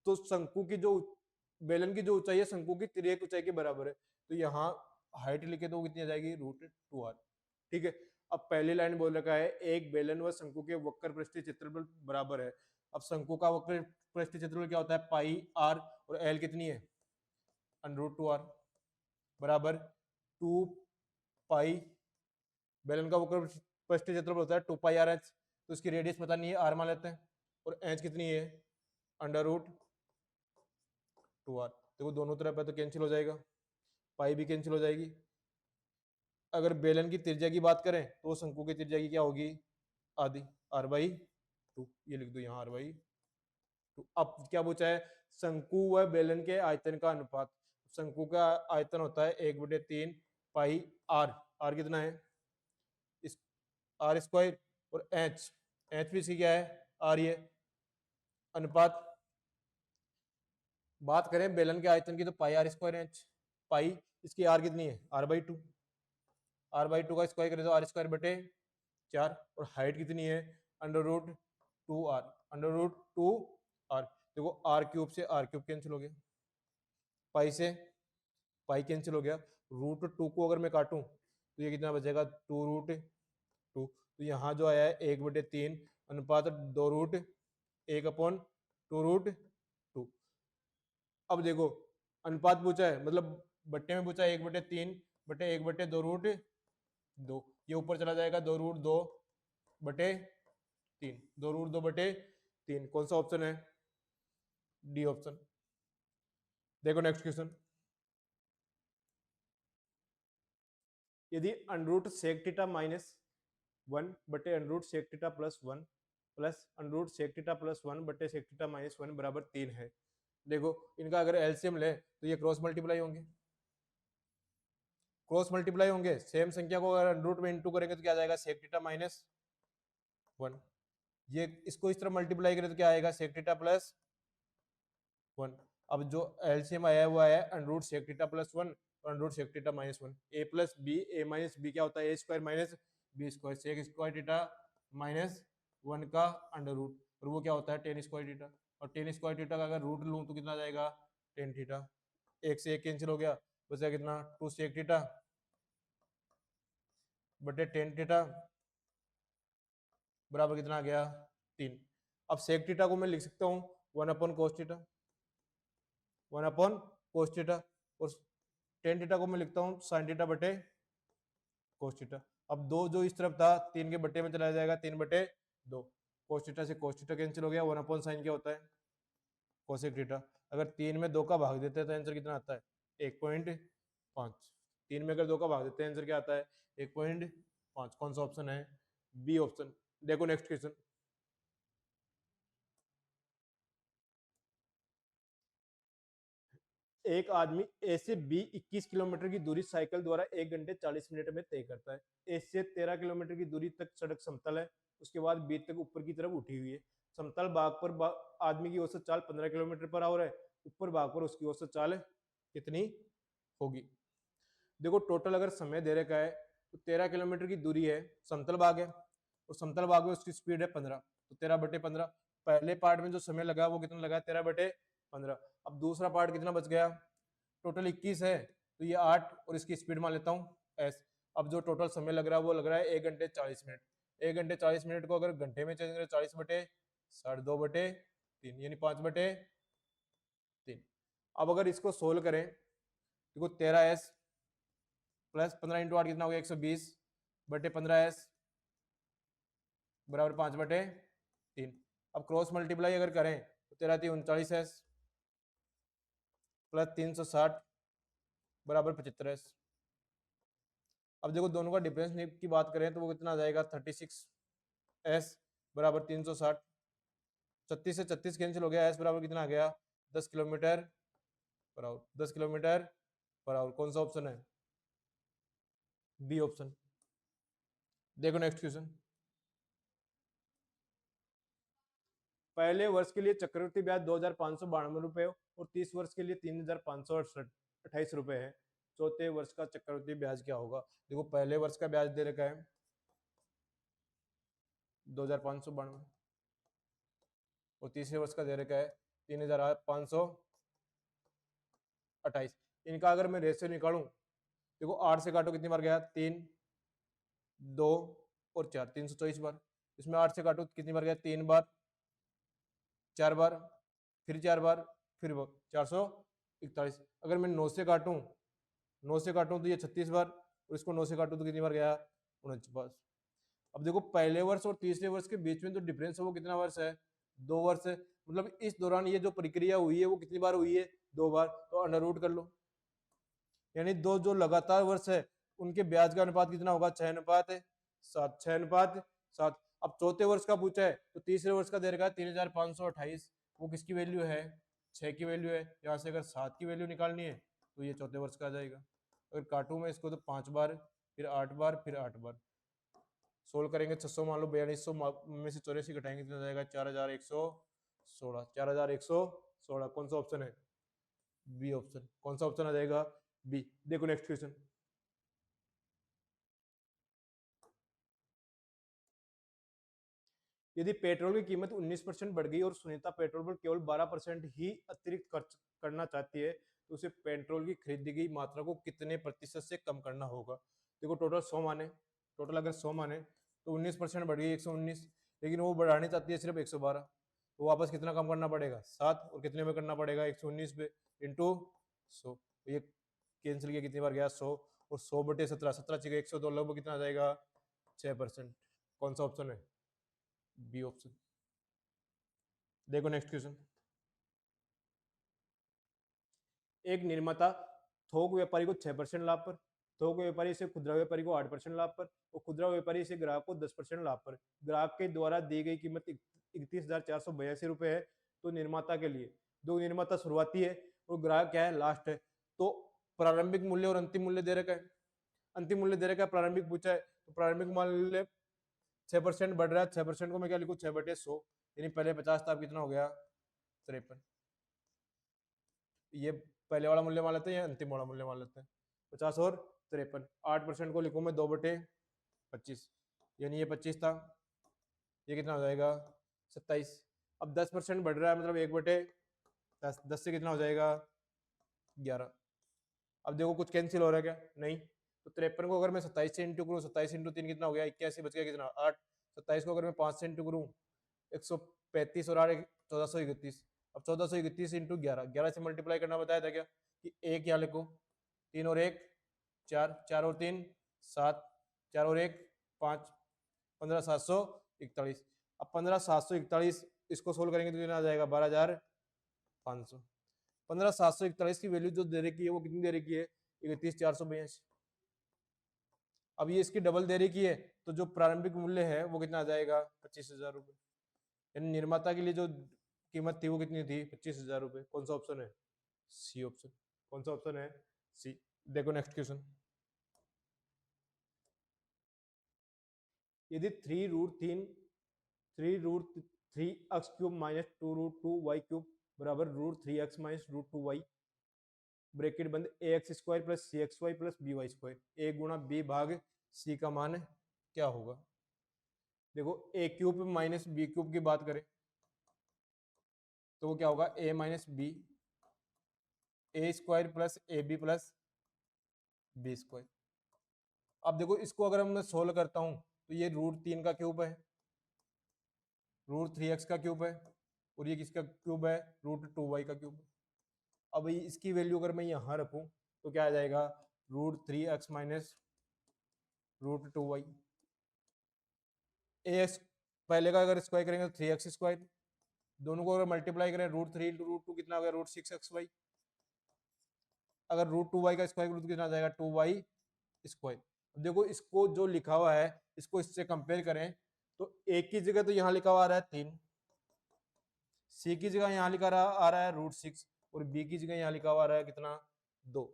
तो शंकु की जो बेलन की जो ऊंचाई है शंकु की तिर्यक ऊंचाई के बराबर है। तो यहाँ हाइट लिखे तो वो कितनी आ जाएगी √2r। ठीक है, अब पहली लाइन बोल रखा है एक बेलन व शंकु के वक्र पृष्ठीय क्षेत्रफल बराबर है। अब शंकु का वक्र पृष्ठीय क्षेत्रफल क्या होता है पाई आर, और एल कितनी है √2r बराबर 2 पाई। बेलन का वक्र पृष्ठीय क्षेत्रफल होता है 2 पाई आर एच, तो इसकी रेडियस पता नहीं है आर मान लेते हैं, और एच कितनी है √2r। देखो दोनों तरफ है तो कैंसिल हो जाएगा, पाई भी कैंसिल हो जाएगी। अगर बेलन की त्रिज्या की बात करें तो शंकु की त्रिज्या की क्या होगी आधी, r/2। ये लिख दो यहाँ r/2। अब क्या पूछा है शंकु व बेलन के आयतन का अनुपात। शंकु का आयतन होता है 1/3 पाई आर, आर कितना है इस आर स्क्वायर, और एच, एच भी इसकी क्या है आर। ये अनुपात बात करें बेलन के आयतन की तो पाई आर स्क्वायर एच, पाई इसकी आर कितनी है r/2। r/2 का स्क्वायर करें तो r²/4, और हाइट कितनी है √2r, √2r। देखो r³ से r³ कैंसिल हो गया, पाई से पाई कैंसिल हो गया। √2 को अगर मैं काटूं तो ये कितना बचेगा 2√2। तो यहाँ जो आया है 1/3 अनुपात 2√1/2√2। अब देखो अनुपात पूछा है मतलब बट्टे में पूछा 1/3 बटे 1/2√2, ये ऊपर चला जाएगा 2√2/3, 2√2/3। कौन सा ऑप्शन है? D option. देखो नेक्स्ट क्वेश्चन। यदि under root sec theta minus 1/√sec theta plus 1 plus √sec theta plus 1/sec theta minus 1 बराबर 3 है। देखो इनका अगर एलसीएम ले तो ये क्रॉस मल्टीप्लाई होंगे, क्रॉस मल्टीप्लाई होंगे। सेम संख्या को अगर अंडरूट में इंटू करेंगे तो क्या आ जाएगा? sec theta minus 1। ये इसको इस तरह मल्टीप्लाई करें तो क्या आएगा? sec theta plus 1। अब जो एलसीएम आया है वो आया है √sec थीटा प्लस 1 और √sec theta minus 1। a plus B, a minus B क्या होता है? a square minus B square, sec square theta minus 1 का अंडर रूट, और वो क्या होता है? tan square theta. और tan स्क्वायर थीटा का अगर रूट लूं तो कितना आ जाएगा? tan theta. एक से एक कैंसिल हो गया, बचा कितना? 2 sec थीटा बटे tan थीटा बराबर कितना आ गया? 3। अब sec थीटा को मैं लिख सकता हूँ 1/cos थीटा, 1/cos थीटा, और tan थीटा को मैं लिखता हूँ sin थीटा बटे cos थीटा। अब 2 जो इस तरफ था 3 के बट्टे में चला जाएगा, 3/2। cos थीटा से cos थीटा कैंसिल हो गया, 1/sin क्या होता है? cosec theta. अगर 3 में 2 का भाग देते हैं तो आंसर कितना आता है? 1.5। 3 में अगर 2 का भाग देते हैं आंसर क्या आता है? 1.5। कौन सा ऑप्शन है? B option. देखो नेक्स्ट क्वेश्चन। एक आदमी ए से बी 21 किलोमीटर की दूरी साइकिल द्वारा 1 घंटे 40 मिनट में तय करता है। ए से 13 किलोमीटर की दूरी तक सड़क समतल है, उसके बाद बी तक ऊपर की तरफ उठी हुई है। समतल भाग पर आदमी की औसत चाल 15 किलोमीटर पर आवर है, ऊपर भाग पर उसकी औसत चाल कितनी होगी? देखो टोटल अगर समय दे रखा है तो 13 किलोमीटर की दूरी है, समतल भाग है, और समतल भाग में उसकी स्पीड है 15, तो 13/15। पहले पार्ट में जो समय लगा वो कितना लगा? 13/15। अब दूसरा पार्ट कितना बच गया? टोटल 21 है, तो ये 8 और इसकी स्पीड मान लेता हूँ s। अब जो टोटल समय लग रहा है वो लग रहा है 1 घंटे 40 मिनट। 1 घंटे 40 मिनट को अगर घंटे में चेंज करें 40/2/3 यानी 5/3। अब अगर इसको सोल्व करें देखो 13s प्लस 15 इंटू 8 कितना हो गया? 120/15s बराबर 5/3। अब क्रॉस मल्टीप्लाई अगर करें तो 13×3 39s प्लस 360 बराबर 75s। अब देखो दोनों का डिफरेंस की बात करें तो वो कितना आ जाएगा? 36s बराबर 360। 36 से 36 कैंसिल हो गया, s बराबर कितना आ गया? 10 kilometre per hour. 10 kilometre per hour. कौन सा ऑप्शन है? B option. देखो नेक्स्ट क्वेश्चन। पहले वर्ष के लिए चक्रवृद्धि ब्याज 2,592 रुपए और 30 वर्ष के लिए 3,528 रुपए है। चौथे वर्ष का चक्रवृद्धि ब्याज क्या होगा? देखो पहले वर्ष का ब्याज दे रखा है 2,592 और तीसरे वर्ष का दे रखा है 3,528। इनका अगर मैं रेशियो निकालूं देखो 8 से काटो कितनी बार गया? 3, 2 और 4, 324 बार। इसमें 8 से काटो कितनी बार गया? 3 बार, 4 बार, फिर 4 बार, फिर 441। अगर मैं 9 से काटूं तो ये 36 बार, और इसको 9 से काटूं तो कितनी बार गया? 49। अब देखो पहले वर्ष और तीसरे वर्ष के बीच में जो डिफरेंस है वो कितना वर्ष है? 2 वर्ष है। मतलब इस दौरान ये जो प्रक्रिया हुई है वो कितनी बार हुई है? 2 बार। तो अंडर रूट कर लो, यानी दो जो लगातार वर्ष है उनके ब्याज का अनुपात कितना होगा? 6:7। 6:7। अब चौथे वर्ष का पूछा है तो तीसरे वर्ष का दे रखा है 3,528। वो किसकी वैल्यू है? 6 की वैल्यू है। यहाँ से अगर 7 की वैल्यू निकालनी है तो ये चौथे वर्ष का आ जाएगा। अगर काटूं मैं इसको तो 5 बार, फिर 8 बार, फिर 8 बार। सोल्व करेंगे 600 मान लो 4200 में से 84 घटाएंगे कितना जाएगा? 4,116। 4,116। कौन सा ऑप्शन है? B option. कौन सा ऑप्शन आ जाएगा? बी। देखो नेक्स्ट क्वेश्चन। यदि पेट्रोल की कीमत 19% बढ़ गई और सुनीता पेट्रोल पर केवल 12% ही अतिरिक्त खर्च करना चाहती है तो उसे पेट्रोल की खरीदी गई मात्रा को कितने प्रतिशत से कम करना होगा? देखो टोटल 100 माने, टोटल अगर 100 माने तो 19% बढ़ गई 119, लेकिन वो बढ़ानी चाहती है सिर्फ 112। तो वापस कितना कम करना पड़ेगा? 7। और कितने में करना पड़ेगा? 119 पे इंटू 100। ये कैंसिल किया कितनी बार गया 100, और 100/17, 17 चाहिए 102, लगभग कितना आ जाएगा 6%। कौन सा ऑप्शन है? B option. देखो नेक्स्ट क्वेश्चन। एक निर्माता थोक व्यापारी को 6% लाभ पर, थोक व्यापारी से खुदरा व्यापारी को 8% लाभ पर और खुदरा व्यापारी से ग्राहक को 10% लाभ पर ग्राहक के द्वारा दी गई कीमत 31,482 रुपए है। तो निर्माता के लिए, दो निर्माता शुरुआती है और ग्राहक क्या है, लास्ट है। तो प्रारंभिक मूल्य और अंतिम मूल्य दे रखा है। अंतिम मूल्य दे रखा है, प्रारंभिक पूछा है, तो प्रारंभिक मूल्य 6% बढ़ रहा है। 6% को मैं क्या लिखूं, 6/100, यानी पहले 50 था, अब कितना हो गया 53। ये पहले वाला मूल्य मान लेते हैं या अंतिम वाला मूल्य मान लेते हैं? 50 और 53, 8% को लिखूं मैं 2/25, यानी ये 25 था, ये कितना हो जाएगा 27। अब 10% बढ़ रहा है, मतलब 1/10, 10 से कितना हो जाएगा 11। अब देखो कुछ कैंसिल हो रहा है क्या? नहीं। तो 53 को अगर मैं 27 से इंटू करूँ, 27 इंटू 3 कितना हो गया 81, बच गया कितना 8। 27 को अगर मैं 5 से इंटू करूँ 135 और 8 1431। अब 1431 इंटू 11, 11 से मल्टीप्लाई करना बताया था क्या कि एक यहाँ लिखो, 3 और 1 4, 4 और 3 7, 4 और 1 5, 15,741। अब 15,741 इसको सोल्व करेंगे तो कितना आ जाएगा 12,500। 15,741 की वैल्यू जो दे रखी है वो कितनी दे रखी है 31,482। अब ये इसकी डबल दे रखी है, तो जो प्रारंभिक मूल्य है वो कितना आ जाएगा 25,000 रुपए। यानी निर्माता के लिए जो कीमत थी वो कितनी थी 25,000 रुपए। कौन सा ऑप्शन है? C option. कौन सा ऑप्शन है? सी। देखो नेक्स्ट क्वेश्चन। यदि 3√3 माइनस 2√2 y³ बराबर √3x माइनस √2y, ब्रैकेट बंद, ax² plus cxy plus by², a गुणा b भाग c का मान क्या होगा? देखो a³ माइनस b³ की बात करें तो वो क्या होगा a minus B, a² plus ab plus b²। अब देखो इसको अगर मैं सोल्व करता हूं तो ये √3 का क्यूब है, √3x का क्यूब है, और ये किसका क्यूब है √2y का क्यूब। अब इसकी वैल्यू अगर मैं यहां रखूं तो क्या आ जाएगा √3x माइनस √2y। ax पहले का अगर स्क्वायर करेंगे तो 3x², दोनों को अगर मल्टीप्लाई करें √3 इंटू √2 कितना हो गया √6xy। अगर √2y का स्क्वायर करूं तो कितना आ जाएगा 2y²। देखो इसको जो लिखा हुआ है इसको इससे कंपेयर करें तो a की जगह तो यहाँ लिखा हुआ आ रहा है 3, c की जगह यहाँ लिखा आ रहा है √6 और b की जगह यहाँ लिखा हुआ आ रहा है कितना 2।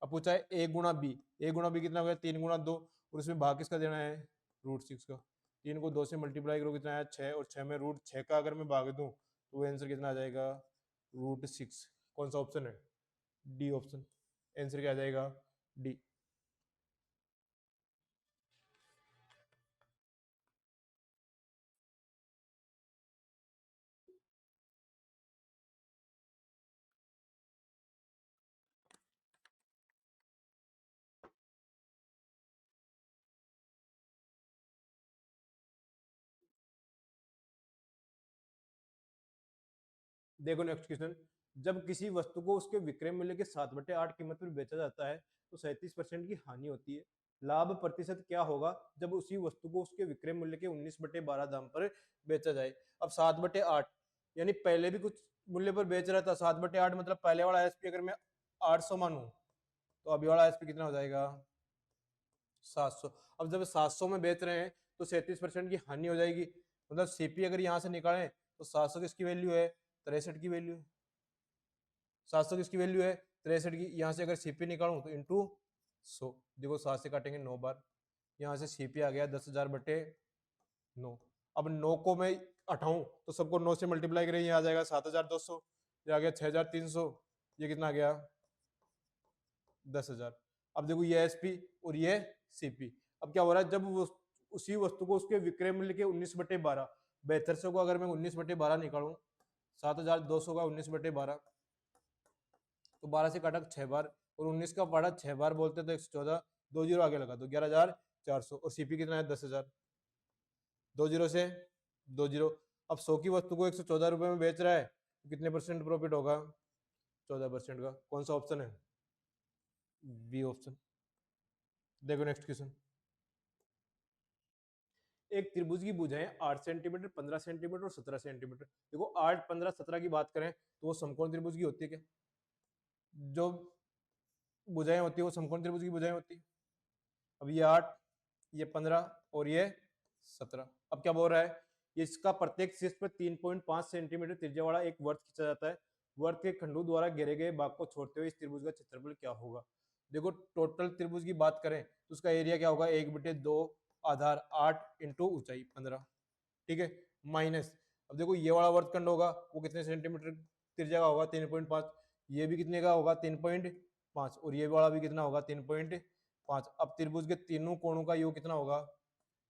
अब पूछा है a गुणा b, a गुणा b कितना हो गया 3 गुणा 2, और इसमें भाग किसका देना है √6 का। 3 को 2 से मल्टीप्लाई करो कितना है 6, और 6 में √6 का अगर मैं भाग दूं तो आंसर कितना आ जाएगा √6। कौन सा ऑप्शन है? D option. आंसर क्या आ जाएगा डी। देखो नेक्स्ट क्वेश्चन। जब किसी वस्तु को उसके विक्रय मूल्य के 7/8 कीमत पर बेचा जाता है तो 37% की हानि होती है। लाभ प्रतिशत क्या होगा जब उसी वस्तु को उसके विक्रय मूल्य के 19/12 दाम पर बेचा जाए? अब 7/8 यानी पहले भी कुछ मूल्य पर बेच रहा था, 7/8 मतलब पहले वाला एसपी अगर मैं 800 मानूं तो अभी वाला एसपी कितना हो जाएगा 700। अब जब 700 में बेच रहे हैं तो 37% की हानि हो जाएगी, मतलब सीपी अगर यहाँ से निकालें तो 700 किसकी वैल्यू है 63 की वैल्यू है। 700 किसकी वैल्यू है 63 की। यहाँ से अगर सीपी निकालूं तो इंटू 100, देखो 7 से काटेंगे 9 बार, यहाँ से सीपी आ गया 10,000/9। अब 9 को मैं हटाऊं तो सबको 9 से मल्टीप्लाई करें, ये आ जाएगा 7,200, ये आ गया 6,300, ये कितना आ गया 10,000। अब देखो ये एसपी और ये सीपी। अब क्या हो रहा है जब वो उसी वस्तु को उसके विक्रय मूल्य के 19/12, 7200 को अगर मैं 19/12 निकालूं, 7,200 का 19/12 तो 12 से काटा 6 बार, और 19 का पढ़ा 6 बार बोलते तो 114, 2 जीरो आगे लगा तो 11,400, और सीपी कितना है 10,000, 2 जीरो से 2 जीरो। अब 100 की वस्तु को 114 रुपए में बेच रहा है तो कितने परसेंट प्रॉफिट होगा 14% का। कौन सा ऑप्शन है? B option. देखो नेक्स्ट क्वेश्चन। एक त्रिभुज की भुजाएं 8 सेंटीमीटर, 15 सेंटीमीटर और 17 सेंटीमीटर। देखो 8, 15, 17 की बात करें तो वो समकोण त्रिभुज की होती है क्या? जो भुजाएं होती है वो समकोण त्रिभुज की भुजाएं होती है। अब ये 8, ये 15 और ये 17। अब क्या बोल रहा है, इसका प्रत्येक शीर्ष पर 3.5 सेंटीमीटर त्रिज्या वाला एक वर्त खींचा जाता है। वर्त के खंडों द्वारा घेरे गए भाग को छोड़ते हुए इस त्रिभुज का क्षेत्रफल क्या होगा? देखो टोटल त्रिभुज की बात करें तो उसका एरिया क्या होगा, 1/2 आधार 8 इंटू ऊंचाई 15, ठीक है, माइनस। अब देखो ये वाला वर्तखंड होगा वो कितने सेंटीमीटर त्रिज्या का होगा, 3.5। ये भी कितने का होगा, 3.5। और ये वाला भी कितना होगा, 3.5। अब त्रिभुज के तीनों कोणों का योग कितना होगा,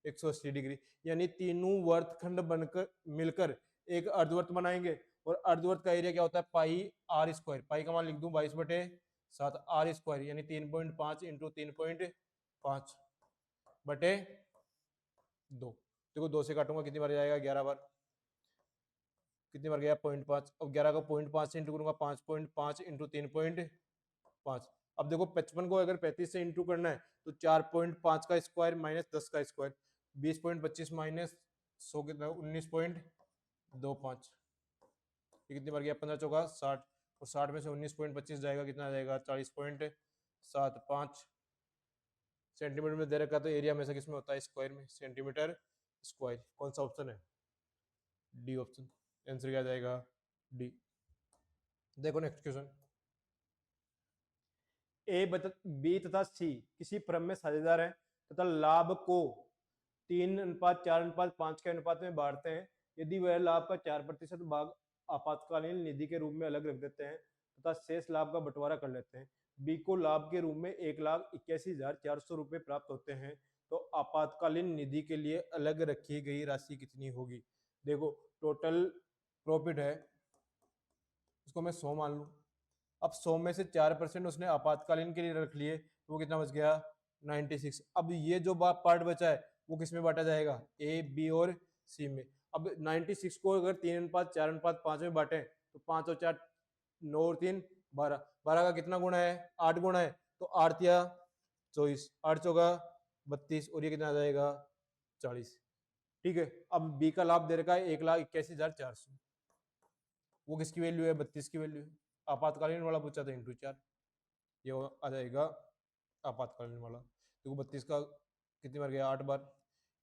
180 डिग्री। यानी तीनों वर्तखंड बनकर मिलकर एक अर्धवर्त बनाएंगे। और अर्धवर्त का एरिया क्या होता है, पाई आर स्क्वायर। पाई का मान लिख दूं 22/7 आर स्क्वायर, यानी 3.5 इंटू 3.5 बटे 2। देखो 2 से काटूंगा कितनी बार जाएगा, 11 बार। कितनी बार गया, 0.5। अब 11 को 0.5 से इंटू करूंगा, 5.5 इंटू 3.5। अब देखो 55 को अगर 35 से इंटू करना है तो 4.5 का स्क्वायर माइनस 10 का स्क्वायर, 20.25 माइनस 100 कितना, 19.25। ये कितनी बार गया, 15 चौका 60। और 60 में से 19.25 जाएगा, कितना आ जाएगा, 40.75 सेंटीमीटर में दे रखा। तो एरिया हमेशा किसमें होता है, स्क्वायर में, सेंटीमीटर स्क्वायर। कौन सा ऑप्शन है, डी ऑप्शन। आंसर क्या जाएगा, डी। देखो नेक्स्ट क्वेश्चन। ए बी तथा सी किसी क्रम में साझेदार हैं तथा लाभ को 3:4:5 के अनुपात में बांटते हैं। यदि वह लाभ का 4% भाग आपातकालीन निधि के रूप में अलग रख देते हैं तथा शेष लाभ का बंटवारा कर लेते हैं। बी को लाभ के रूप में 1,81,400 रुपये प्राप्त होते हैं, तो आपातकालीन निधि के लिए अलग रखी गई राशि कितनी होगी? देखो टोटल प्रॉफिट है, उसको मैं 100 मान लूं। अब 100 में से 4% उसने आपातकालीन के लिए रख लिए, तो वो कितना बच गया, 96। अब ये जो पार्ट बचा है वो किस में बांटा जाएगा, ए, बी और सी में। अब 96 को अगर 3:4:5 में बांटे तो 5 और 4 9 और 3 12, 12 का कितना गुणा है, 8 गुणा है। तो 8 या 24, 8 चौका 32 और ये कितना आ जाएगा, 40। ठीक है। अब बी का लाभ दे रखा है 1,81,400, वो किसकी वैल्यू है, 32 की वैल्यू है। आपातकालीन वाला पूछा था इंटू 4, ये आ जाएगा आपातकालीन वाला। देखो 32 का कितनी बार गया, 8 बार।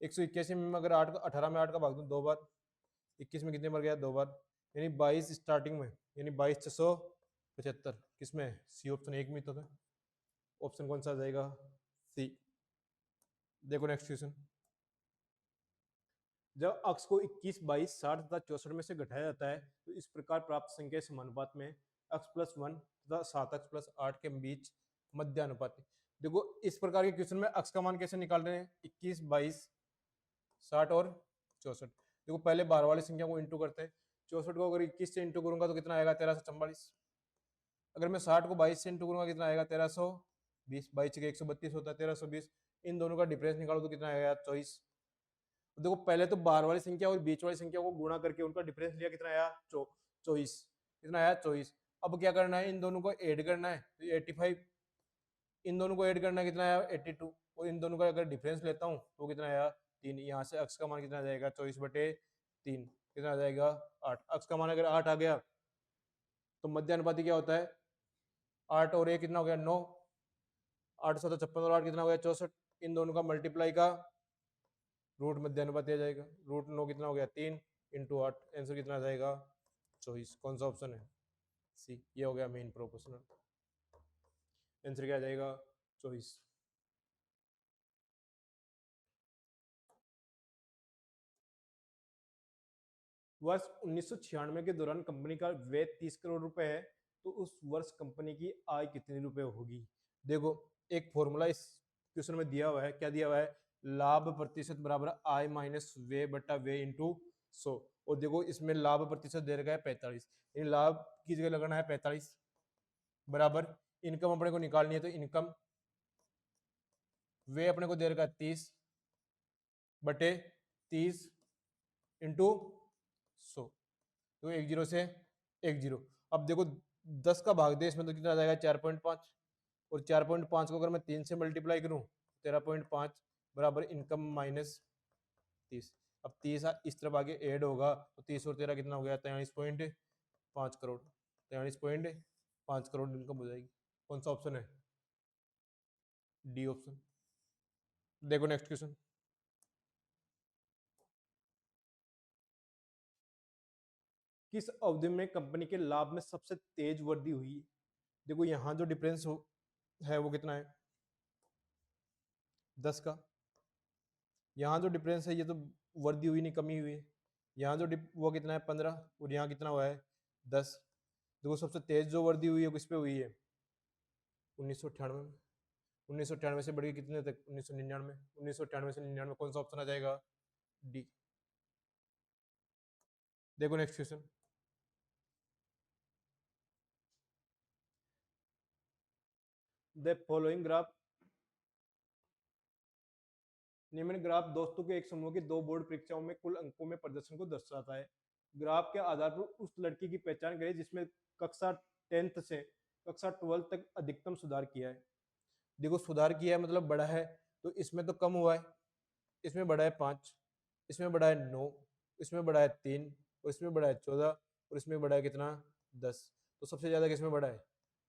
181 में अगर 8 18 में 8 का भाग दूं 2 बार। 21 में कितने बार गया, 2 बार। यानी 22 स्टार्टिंग में, यानी 22,675 किसमें, सी ऑप्शन 1 में तो था। ऑप्शन कौन सा आ जाएगा, सी। देखो नेक्स्ट क्वेश्चन। जब अक्ष को 21, 22, 60 तथा 64 में से घटाया जाता है तो इस प्रकार प्राप्त संख्या समानुपात में अक्ष प्लस 1 तथा 7 अक्ष प्लस 8 के बीच मध्य अनुपात है। देखो इस प्रकार के क्वेश्चन में अक्ष का मान कैसे निकाल रहे हैं, 21, 22, 60 और 64। देखो पहले 12 वाली संख्या को इंटू करते हैं। 64 को अगर 21 से इंटू करूंगा तो कितना आएगा, 1344। अगर मैं 60 को 22 से इंटू करूंगा कितना आएगा, 1320। 22 के 132 होता है, 1320। इन दोनों का डिफरेंस निकालो तो कितना आएगा, 24। देखो पहले तो बाहर वाली संख्या और बीच वाली संख्या को गुणा करके उनका डिफरेंस लिया, कितना आया, 24। कितना आया, 24। अब क्या करना है, इन दोनों को ऐड करना है, तो 85। इन दोनों को ऐड करना है, कितना आया, 82। और इन दोनों का अगर डिफरेंस लेता हूँ तो कितना आया, 3। यहाँ से अक्ष का मान कितना आ जाएगा, 24/3 कितना आ जाएगा, 8। अक्ष का मान अगर 8 आ गया तो मध्य अनुपाती क्या होता है, 8 और 1 कितना हो गया, 9। 856 और 8 कितना हो गया, 64। इन दोनों का मल्टीप्लाई का रूट मध्य अनुपात आ जाएगा। रूट 9 कितना हो गया, 3 इंटू 8। आंसर कितना आ जाएगा, 24। कौन सा ऑप्शन है, सी। ये हो गया मेन प्रोपोर्शनल। आंसर क्या आ जाएगा, 24। वर्ष 1996 के दौरान कंपनी का व्यय 30 करोड़ रुपए है, तो उस वर्ष कंपनी की आय कितने रुपए होगी? देखो एक फॉर्मूला इस क्वेश्चन में दिया हुआ है, क्या दिया हुआ है, लाभ प्रतिशत बराबर आय माइनस व्यय बटा व्यय इंटू 100। और देखो इसमें लाभ प्रतिशत दे रखा है 45, यानी लाभ की जगह लगाना है 45 बराबर इनकम अपने को निकालनी है, तो इनकम व्यय अपने को दे रखा है 30 बटे 30 इंटू 100। तो 10 से 10। अब देखो 10 का भाग दे इसमें तो कितना आ जाएगा, 4.5। और 4.5 को अगर मैं 3 से मल्टीप्लाई करूं 13.5 बराबर इनकम माइनस 30। अब 30 इस तरफ आगे ऐड होगा तो 30 और 13 कितना हो गया 43.5 करोड़। 43.5 करोड़ इनकम हो जाएगी। कौन सा ऑप्शन है? D option. देखो नेक्स्ट क्वेश्चन। किस अवधि में कंपनी के लाभ में सबसे तेज वृद्धि हुई? देखो यहाँ जो डिफरेंस है वो कितना है 10 का। यहाँ जो डिफरेंस है ये तो वृद्धि हुई नहीं कमी हुई है। यहाँ जो वो कितना है 15 और यहाँ कितना हुआ है 10। देखो सबसे तेज जो वृद्धि हुई है किस पे हुई है 1998 में। 1998 से बढ़ के कितने तक 1999। 1998 से 99 कौन सा ऑप्शन आ जाएगा? डी। देखो next question. The following graph, निम्न ग्राफ दोस्तों के एक समूह की 2 बोर्ड परीक्षाओं में कुल अंकों में प्रदर्शन को दर्शाता है। ग्राफ के आधार पर उस लड़की की पहचान करें जिसमें कक्षा 10th से कक्षा 12 तक अधिकतम सुधार किया है। देखो सुधार किया है मतलब बढ़ा है, तो इसमें तो कम हुआ है, इसमें बढ़ा है 5, इसमें बढ़ा है 9, इसमें बढ़ा है 3 और इसमें बढ़ा है 14 और इसमें बढ़ा है कितना 10। तो सबसे ज्यादा किसमें बढ़ा है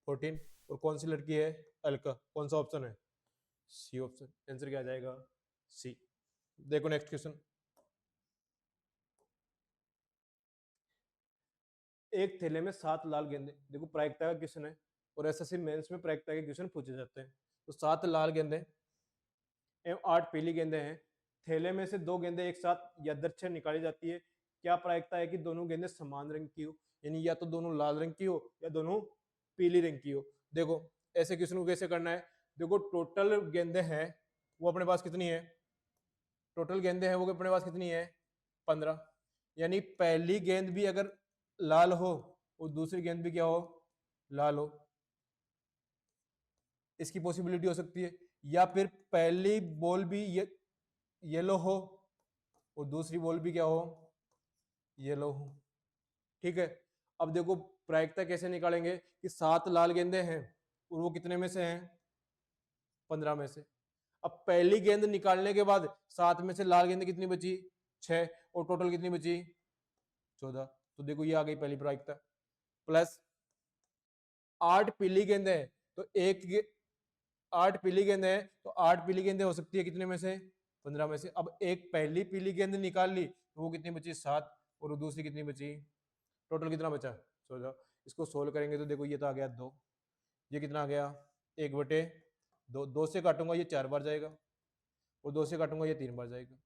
14। और कौन सी लड़की है अलका। कौन सा ऑप्शन है? C option. आंसर क्या आ जाएगा? सी। देखो नेक्स्ट क्वेश्चन। एक थैले में 7 लाल गेंदे, देखो प्रायिकता का क्वेश्चन है और एसएससी मेंस में प्रायिकता के क्वेश्चन पूछे जाते हैं। तो 7 लाल गेंदे एवं 8 पीली गेंदें हैं। थैले में से 2 गेंदें एक साथ यादृच्छिक निकाली जाती है। क्या प्रायिकता है कि दोनों गेंदें समान रंग की हो? यानी या तो दोनों लाल रंग की हो या दोनों पीली रंग की हो। देखो ऐसे क्वेश्चन को कैसे करना है। देखो टोटल गेंदें हैं वो अपने पास कितनी है, टोटल गेंदें हैं वो अपने पास कितनी है 15। यानी पहली गेंद भी अगर लाल हो और दूसरी गेंद भी क्या हो लाल हो, इसकी पॉसिबिलिटी हो सकती है। या फिर पहली बॉल भी येलो हो और दूसरी बॉल भी क्या हो येलो हो। ठीक है। अब देखो प्रायिकता कैसे निकालेंगे कि 7 लाल गेंदें हैं और वो कितने में से हैं 15 में से। अब पहली गेंद निकालने के बाद 7 में से लाल गेंद कितनी बची 6 और टोटल कितनी बची 14। तो देखो ये आ गई पहली प्रायिकता। प्लस 8 पीली गेंदें हैं तो 8 पीली गेंदें हैं तो 8 पीली गेंदें हो सकती है कितने में से 15 में से। अब एक पहली पीली गेंद निकाल ली तो वो कितनी बची 7 और दूसरी कितनी बची, टोटल कितना बचा 14। इसको सोल्व करेंगे तो देखो ये तो आ गया 2, ये कितना आ गया 1/2। 2 से काटूंगा ये 4 बार जाएगा और 2 से काटूंगा ये 3 बार जाएगा।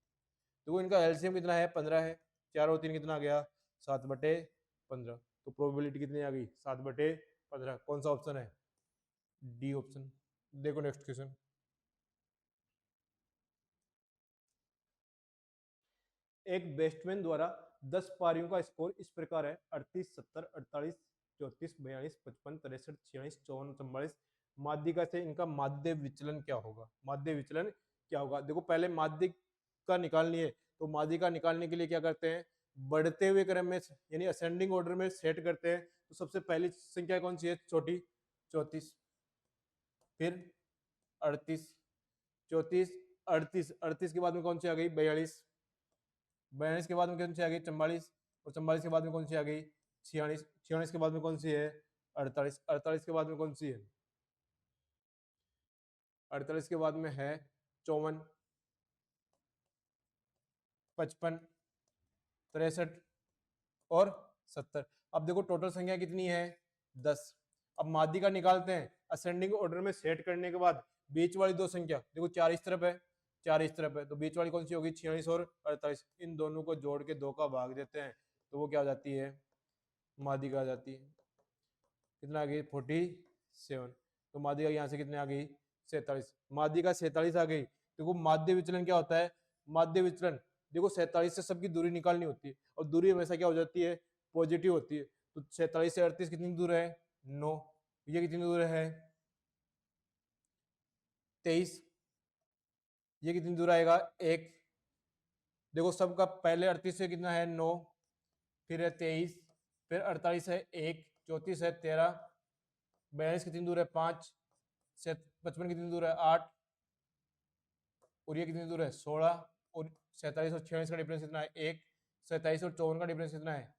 तो इनका एलसीएम कितना है 15 है। 4 और 3 कितना आ गया 7/15। तो प्रोबेबिलिटी कितनी आ गई 7/15। कौन सा ऑप्शन है? D option. देखो नेक्स्ट क्वेश्चन। एक बैट्समैन द्वारा 10 पारियों का स्कोर इस प्रकार है 38, 70, 48, 34, 42, 55, 63, 46, 54, 44। माध्यिका से इनका माध्य विचलन क्या होगा? माध्य विचलन क्या होगा? देखो पहले माध्यिक का निकालनी है तो माध्यिका निकालने के लिए क्या करते हैं बढ़ते हुए क्रम में यानी असेंडिंग ऑर्डर में सेट करते हैं। तो सबसे पहली संख्या कौन सी है छोटी 34, फिर 38, 34, 38, 38 के बाद में कौन सी आ गई 42, 42 के बाद में कौन सी आ गई 44 और 44 के बाद में कौन सी आ गई 46, 46 के बाद में कौन सी है 48, 48 के बाद में कौन सी है 48 के बाद में है 54, 55, 63 और 70। अब देखो टोटल संख्या कितनी है 10। अब माध्यिका निकालते हैं असेंडिंग ऑर्डर में सेट करने के बाद बीच वाली 2 संख्या देखो 4 इस तरफ है 4 इस तरफ है तो बीच वाली कौन सी होगी 46 और 48। इन दोनों को जोड़ के 2 का भाग देते हैं तो वो क्या हो जाती है माध्यिका आ जाती है। कितना आ गई 47। तो माध्यिका यहाँ से कितने आ गई 47। माध्यिका 47 आ गई। देखो माध्य विचलन क्या होता है माध्य विचलन देखो 47 से सबकी दूरी निकालनी होती है और दूरी हमेशा क्या हो जाती है पॉजिटिव होती है। तो 47 से 38 कितनी दूर है 9, ये कितनी दूर है 23, ये कितनी दूर आएगा 1। देखो सबका पहले 38 से कितना है 9, फिर है 23, फिर 48 है 1, 34 है 13, 42 कितनी दूर है 5, 55 कितनी दूर है 8, और ये कितनी दूर है 16, और 47 और 46 का डिफरेंस कितना है 1, 27 और 54 का डिफरेंस कितना है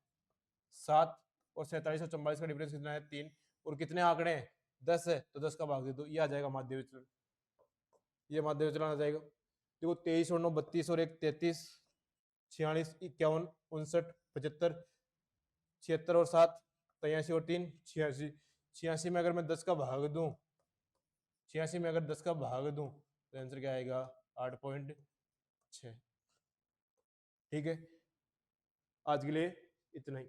7, और 47 और 44 का डिफरेंस कितना है 3, और कितने आंकड़े हैं 10 है, तो 10 का भाग दे दो, ये आ जाएगा माध्य विचलन, ये माध्य विचलन आ जाएगा। देखो 23 और 9 32 और 1 33, 46 51 59 75, 76 और 7 83 और 3 86, 86 में अगर मैं 10 का भाग दूं, 86 में अगर 10 का भाग दूं तो आंसर क्या आएगा 8.6। ठीक है, आज के लिए इतना ही।